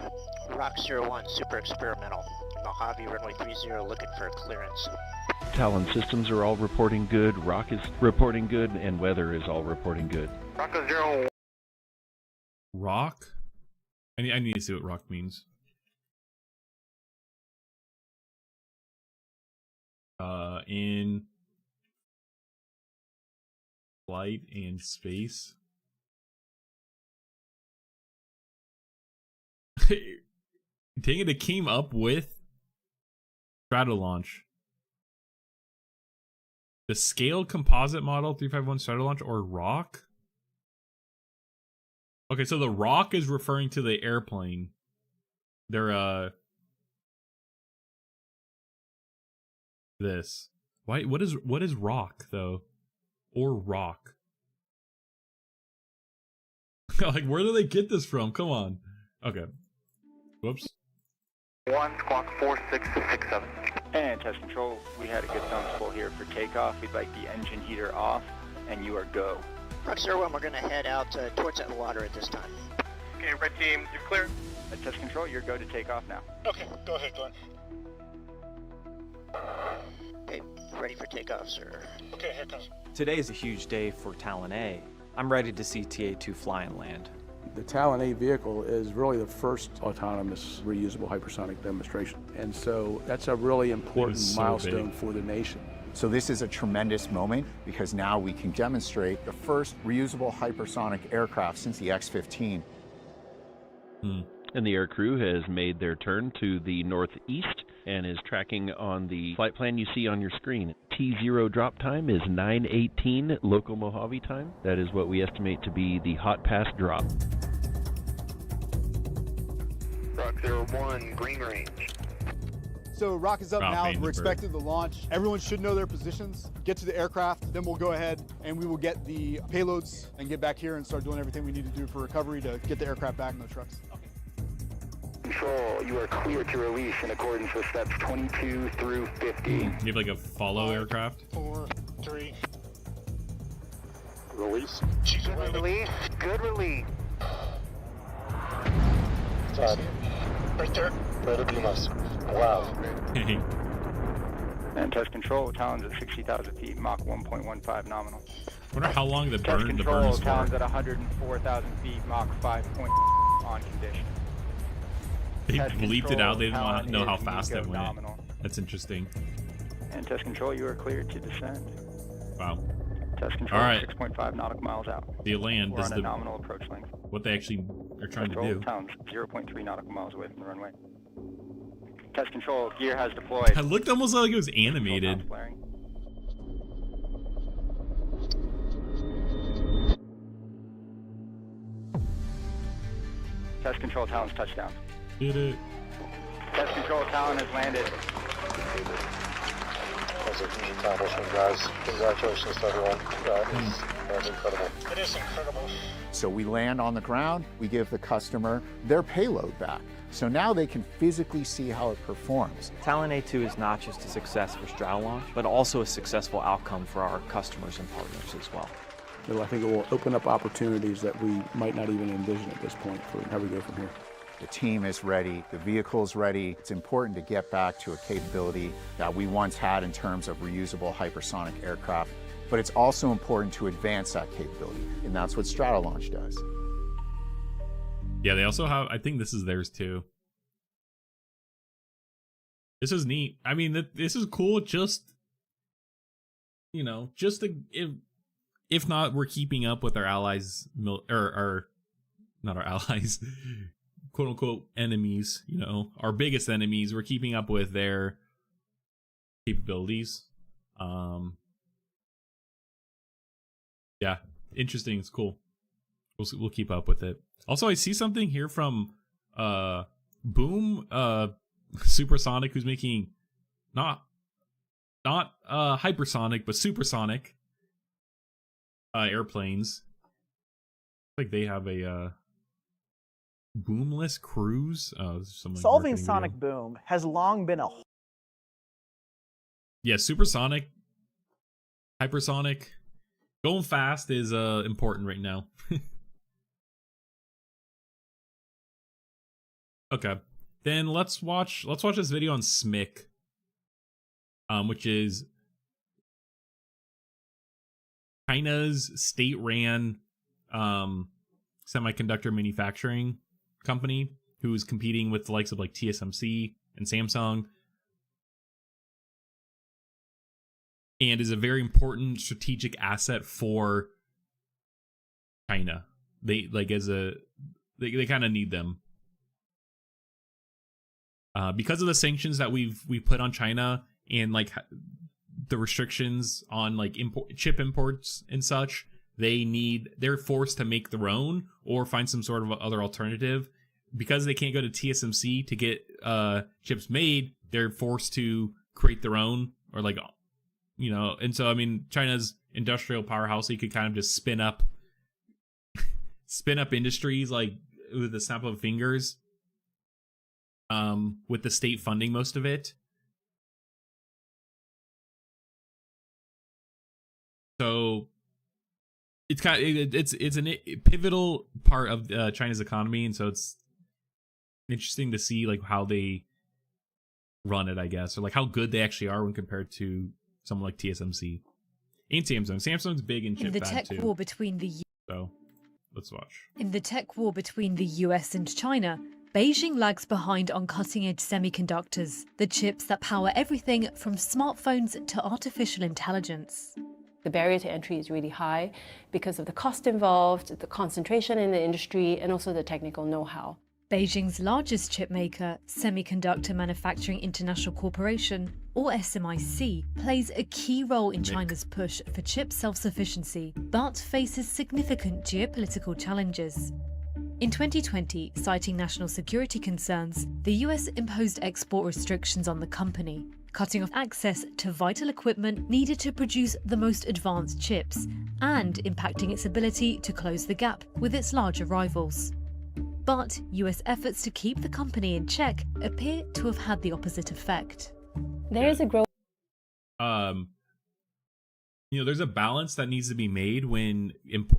Rock 01, super experimental. Mojave runway 30, looking for clearance. Talon systems are all reporting good, Rock is reporting good, and weather is all reporting good. Rock 0. Rock? I need to see what rock means. In flight and space. Dang it came up with Stratolaunch. The scaled composite model 351 Stratolaunch or Rock? Okay, so the Rock is referring to the airplane. They're this. Why what is Rock though? Or Rock? Like where do they get this from? Come on. Okay. Whoops. 1 squawk 4667. And test control, we had a good noticeable here for takeoff. We'd like the engine heater off, and you are go. Rock 01, we're going to head out towards that water at this time. Okay, red team, you're clear. At test control, you're go to take off now. Okay, go ahead, Glenn. Okay, ready for takeoff, sir. Okay, here it comes. Today is a huge day for Talon A. I'm ready to see TA2 fly and land. The Talon A vehicle is really the first autonomous reusable hypersonic demonstration. And so that's a really important milestone for the nation. So this is a tremendous moment because now we can demonstrate the first reusable hypersonic aircraft since the X-15. And the aircrew has made their turn to the northeast and is tracking on the flight plan you see on your screen. T0 drop time is 9:18 local Mojave time. That is what we estimate to be the hot pass drop. Rock 01, green range. So Rock is up now. We're expected to launch. Everyone should know their positions. Get to the aircraft, then we'll go ahead and we will get the payloads and get back here and start doing everything we need to do for recovery to get the aircraft back in the trucks. Control, you are clear to release in accordance with steps 22 through 50. You have like a follow aircraft? 4, 3. Release. Good release. Good release. Right there. Right up beam us. Wow. And test control, Talon's at 60,000 feet, Mach 1.15 nominal. wonder how long the burn is Talon's for. at 104,000 feet, Mach 5 point on condition. They bleeped it out. They didn't want to know how fast it went. Nominal. That's interesting. And test control, you are cleared to descend. Wow. Test control, all right. 6.5 nautical miles out. The land. We're on a nominal approach length. What they actually are trying to do. Talon's 0.3 nautical miles away from the runway. Test control, gear has deployed. It looked almost like it was animated. Test control, Talon's touchdown. Did it. Test control, Talon has landed. That's a huge accomplishment, guys. Congratulations to everyone. That's incredible. It is incredible. So we land on the ground, we give the customer their payload back. So now they can physically see how it performs. Talon A2 is not just a success for Stratolaunch, but also a successful outcome for our customers and partners as well. I think it will open up opportunities that we might not even envision at this point for how we go from here. The team is ready, the vehicle is ready. It's important to get back to a capability that we once had in terms of reusable hypersonic aircraft, but it's also important to advance that capability, and that's what Stratolaunch does. Yeah, they also have, I think this is theirs too. This is neat. I mean, this is cool. Just, you know, just to, if not, we're keeping up with our allies, or not our allies, quote unquote enemies, you know, our biggest enemies. We're keeping up with their capabilities. Yeah, interesting. It's cool. We'll keep up with it. Also, I see something here from Boom Supersonic, who's making not hypersonic but supersonic airplanes. Like they have a boomless cruise. Solving sonic boom has long been a supersonic, hypersonic. Going fast is important right now. Okay, then let's watch this video on SMIC, which is China's state-ran semiconductor manufacturing company, who is competing with the likes of like TSMC and Samsung, and is a very important strategic asset for China. They kind of need them. Because of the sanctions that we've put on China and like the restrictions on like chip imports and such, they're forced to make their own or find some sort of other alternative. Because they can't go to TSMC to get chips made, they're forced to create their own, or like, you know. And so I mean, China's industrial powerhouse, you could kind of just spin up industries like with the snap of fingers. With the state funding most of it. So it's it's a pivotal part of China's economy, and so it's interesting to see like how they run it, I guess, or like how good they actually are when compared to someone like TSMC and Samsung. Samsung's big in chip the bag tech too. war between the So let's watch. In the tech war between the US and China, Beijing lags behind on cutting-edge semiconductors, the chips that power everything from smartphones to artificial intelligence. The barrier to entry is really high because of the cost involved, the concentration in the industry, and also the technical know-how. Beijing's largest chip maker, Semiconductor Manufacturing International Corporation, or SMIC, plays a key role in China's push for chip self-sufficiency, but faces significant geopolitical challenges. In 2020, citing national security concerns, the US imposed export restrictions on the company, cutting off access to vital equipment needed to produce the most advanced chips, and impacting its ability to close the gap with its larger rivals. But US efforts to keep the company in check appear to have had the opposite effect. There is a growth. You know, there's a balance that needs to be made when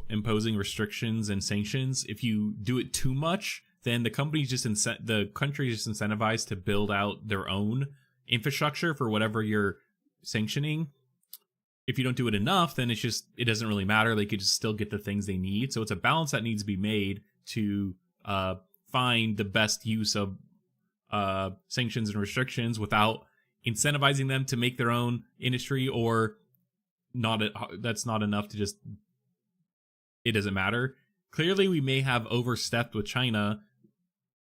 imposing restrictions and sanctions. If you do it too much, then the country is just incentivized to build out their own infrastructure for whatever you're sanctioning. if you don't do it enough, then it doesn't really matter. They could just still get the things they need. So it's a balance that needs to be made to find the best use of sanctions and restrictions without incentivizing them to make their own industry, or not. That's not enough to just, it doesn't matter. Clearly, we may have overstepped with China,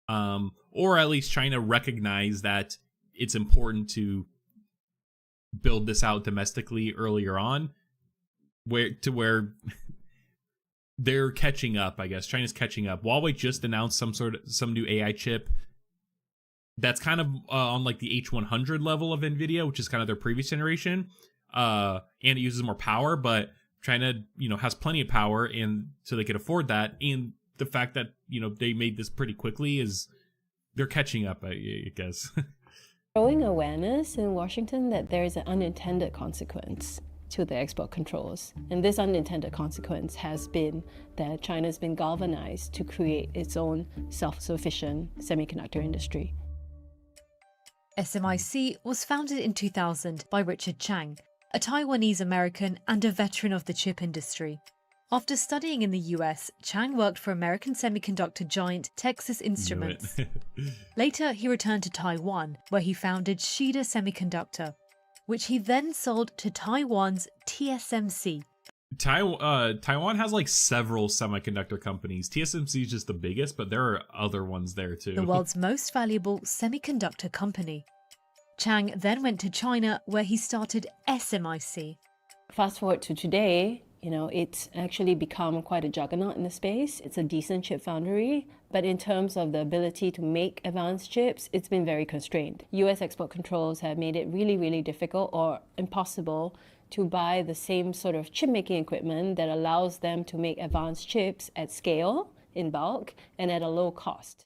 or at least China recognized that it's important to build this out domestically earlier on, where they're catching up. I guess China's catching up. Huawei just announced some new AI chip that's kind of on like the H100 level of NVIDIA, which is kind of their previous generation, and it uses more power, but China, has plenty of power, and so they could afford that. And the fact that they made this pretty quickly is they're catching up, I guess. Growing awareness in Washington that there is an unintended consequence to the export controls. And this unintended consequence has been that China's been galvanized to create its own self-sufficient semiconductor industry. SMIC was founded in 2000 by Richard Chang, a Taiwanese American and a veteran of the chip industry. After studying in the US, Chang worked for American semiconductor giant Texas Instruments. Later, he returned to Taiwan, where he founded Shida Semiconductor, which he then sold to Taiwan's TSMC. Taiwan has like several semiconductor companies. TSMC is just the biggest, but there are other ones there too. The world's most valuable semiconductor company. Chang then went to China, where he started SMIC. Fast forward to today, it's actually become quite a juggernaut in the space. It's a decent chip foundry, but in terms of the ability to make advanced chips, it's been very constrained. US export controls have made it really, really difficult or impossible to buy the same sort of chip making equipment that allows them to make advanced chips at scale, in bulk, and at a low cost.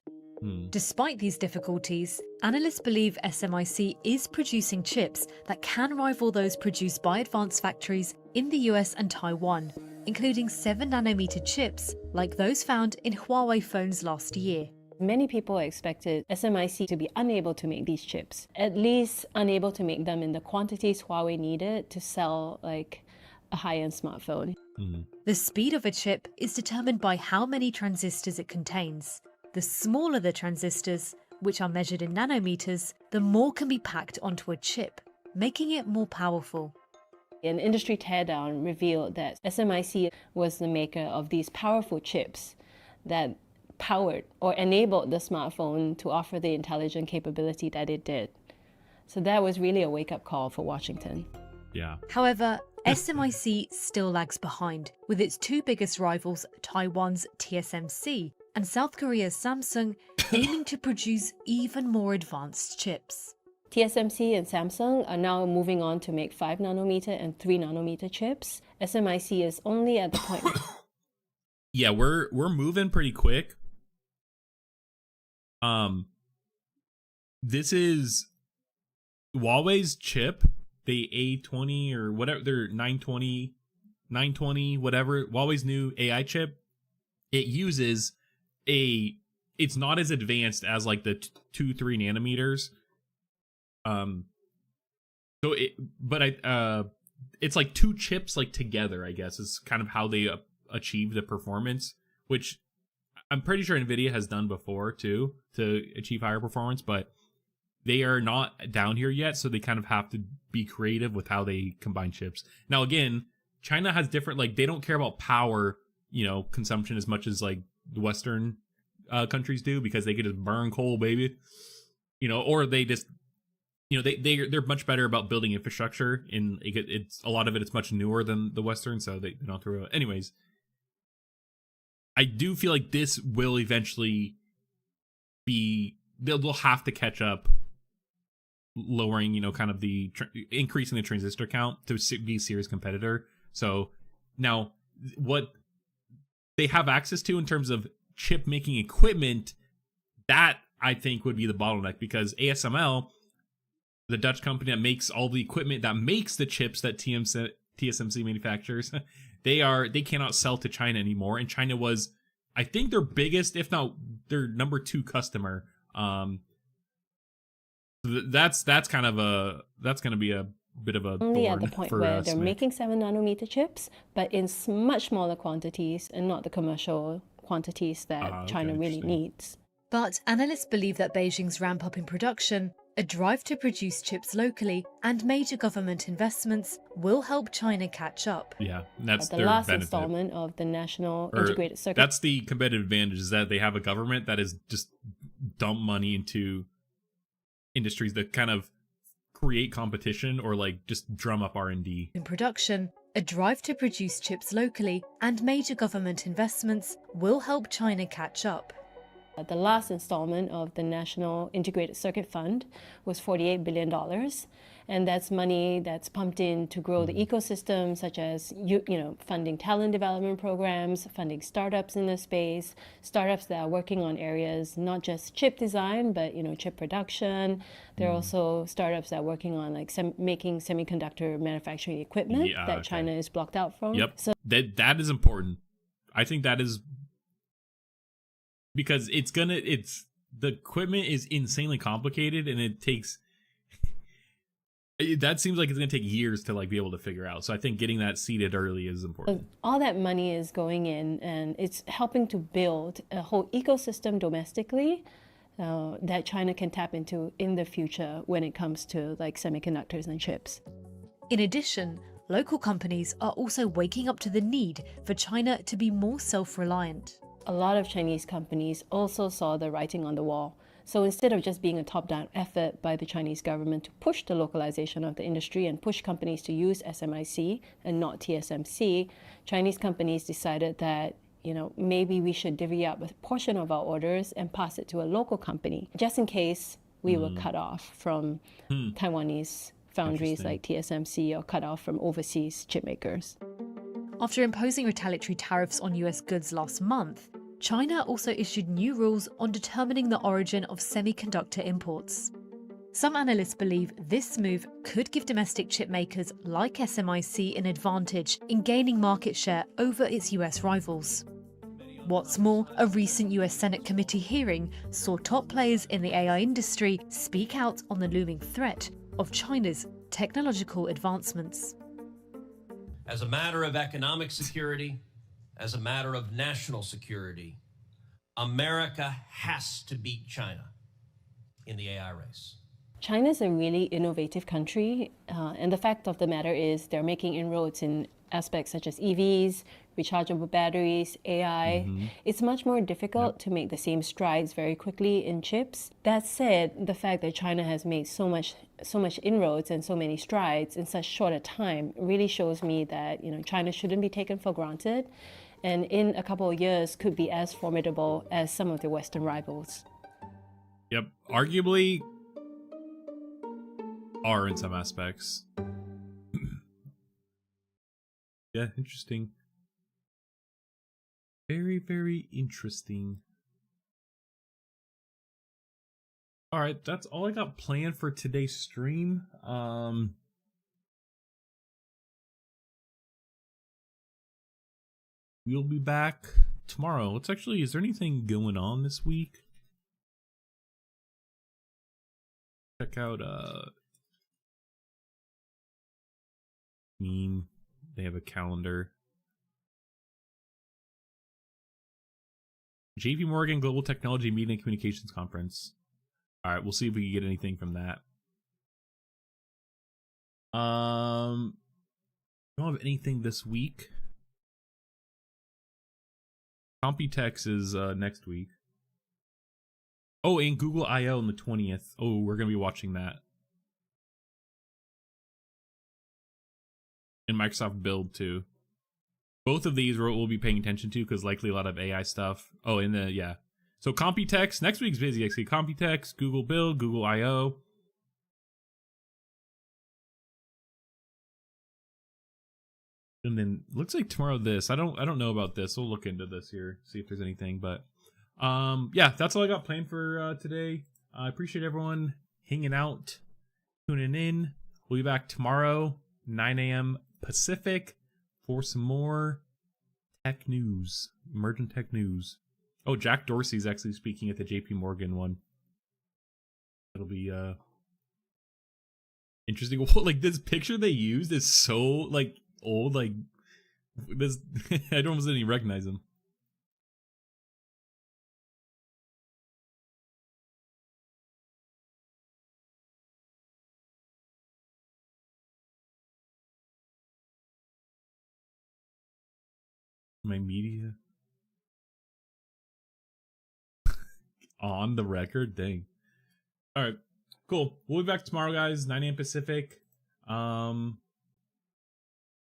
Despite these difficulties, analysts believe SMIC is producing chips that can rival those produced by advanced factories in the US and Taiwan, including 7nm chips like those found in Huawei phones last year. Many people expected SMIC to be unable to make these chips, at least unable to make them in the quantities Huawei needed to sell like a high-end smartphone. The speed of a chip is determined by how many transistors it contains. The smaller the transistors, which are measured in nanometers, the more can be packed onto a chip, making it more powerful. An industry teardown revealed that SMIC was the maker of these powerful chips that powered or enabled the smartphone to offer the intelligent capability that it did. So that was really a wake-up call for Washington. Yeah. However, SMIC still lags behind, with its two biggest rivals, Taiwan's TSMC and South Korea's Samsung, aiming to produce even more advanced chips. TSMC and Samsung are now moving on to make 5nm and 3nm chips. SMIC is only at the point. Yeah, we're moving pretty quick. This is Huawei's chip, the A20 or whatever, their 920, whatever, Huawei's new AI chip. It uses it's not as advanced as like the 2-3 nanometers. It's like two chips like together, I guess, is kind of how they achieve the performance, which I'm pretty sure NVIDIA has done before too to achieve higher performance, but they are not down here yet, so they kind of have to be creative with how they combine chips. Now, again, China has different, like, they don't care about power, consumption as much as like the Western countries do, because they could just burn coal, baby, or they just, they're much better about building infrastructure, and it's a lot of it's much newer than the Western, so they don't throw it. Anyways, I do feel like this will eventually they'll have to catch up, lowering, kind of increasing the transistor count to be a serious competitor. So now what they have access to in terms of chip making equipment, that I think would be the bottleneck, because ASML, the Dutch company that makes all the equipment that makes the chips that TSMC manufactures, they cannot sell to China anymore, and China was, I think, their biggest, if not their number 2 customer. That's going to be a bit of a only at the thorn point for where they're SMIC. making 7-nanometer chips, but in much smaller quantities and not the commercial quantities that China really needs. But analysts believe that Beijing's ramp up in production, a drive to produce chips locally, and major government investments will help China catch up. Yeah, that's the their last benefit. installment of the National Integrated Circuit. That's the competitive advantage, is that they have a government that is just dump money into industries that kind of create competition or like just drum up R&D. In production, a drive to produce chips locally, and major government investments will help China catch up. The last installment of the National Integrated Circuit Fund was $48 billion. And that's money that's pumped in to grow the ecosystem, such as funding talent development programs, funding startups in the space, startups that are working on areas not just chip design, but chip production. There are also startups that are working on like making semiconductor manufacturing equipment that China is blocked out from. Yep, so that is important. I think that is because the equipment is insanely complicated, and it takes. That seems like it's going to take years to like be able to figure out. So I think getting that seeded early is important. All that money is going in, and it's helping to build a whole ecosystem domestically that China can tap into in the future when it comes to like semiconductors and chips. In addition, local companies are also waking up to the need for China to be more self-reliant. A lot of Chinese companies also saw the writing on the wall. So instead of just being a top-down effort by the Chinese government to push the localization of the industry and push companies to use SMIC and not TSMC, Chinese companies decided that maybe we should divvy up a portion of our orders and pass it to a local company, just in case we were cut off from Taiwanese foundries like TSMC or cut off from overseas chip makers. After imposing retaliatory tariffs on US goods last month, China also issued new rules on determining the origin of semiconductor imports. Some analysts believe this move could give domestic chip makers like SMIC an advantage in gaining market share over its US rivals. What's more, a recent US Senate committee hearing saw top players in the AI industry speak out on the looming threat of China's technological advancements. As a matter of economic security, as a matter of national security, America has to beat China in the AI race. China is a really innovative country, and the fact of the matter is they're making inroads in aspects such as EVs, rechargeable batteries, AI. It's much more difficult to make the same strides very quickly in chips. That said, the fact that China has made so much inroads and so many strides in such short a time really shows me that China shouldn't be taken for granted, and in a couple of years could be as formidable as some of their Western rivals. Yep, arguably are in some aspects. Yeah, interesting. Very, very interesting. All right, that's all I got planned for today's stream. We'll be back tomorrow. Is there anything going on this week? Check out they have a calendar. JP Morgan Global Technology Meeting and Communications Conference. All right, we'll see if we can get anything from that. I don't have anything this week. Computex is next week. Oh, and Google I/O on the 20th. Oh, we're gonna be watching that. And Microsoft Build too. Both of these we'll be paying attention to because likely a lot of AI stuff. Oh, and so Computex next week's busy. Actually, Computex, Google Build, Google I/O. And then looks like tomorrow this. I don't know about this. We'll look into this here, see if there's anything. But yeah, that's all I got planned for today. I appreciate everyone hanging out, tuning in. We'll be back tomorrow, 9 a.m. Pacific, for some more tech news, emergent tech news. Oh, Jack Dorsey's actually speaking at the JP Morgan one. It'll be Interesting. Like this picture they used is so like old. Like this, I don't almost even recognize him. My media on the record. Dang. All right, cool. We'll be back tomorrow, guys. 9 a.m. Pacific. More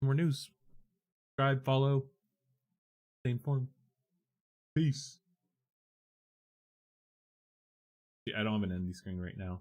news. Subscribe, follow, stay informed. Peace. I don't have an ending screen right now.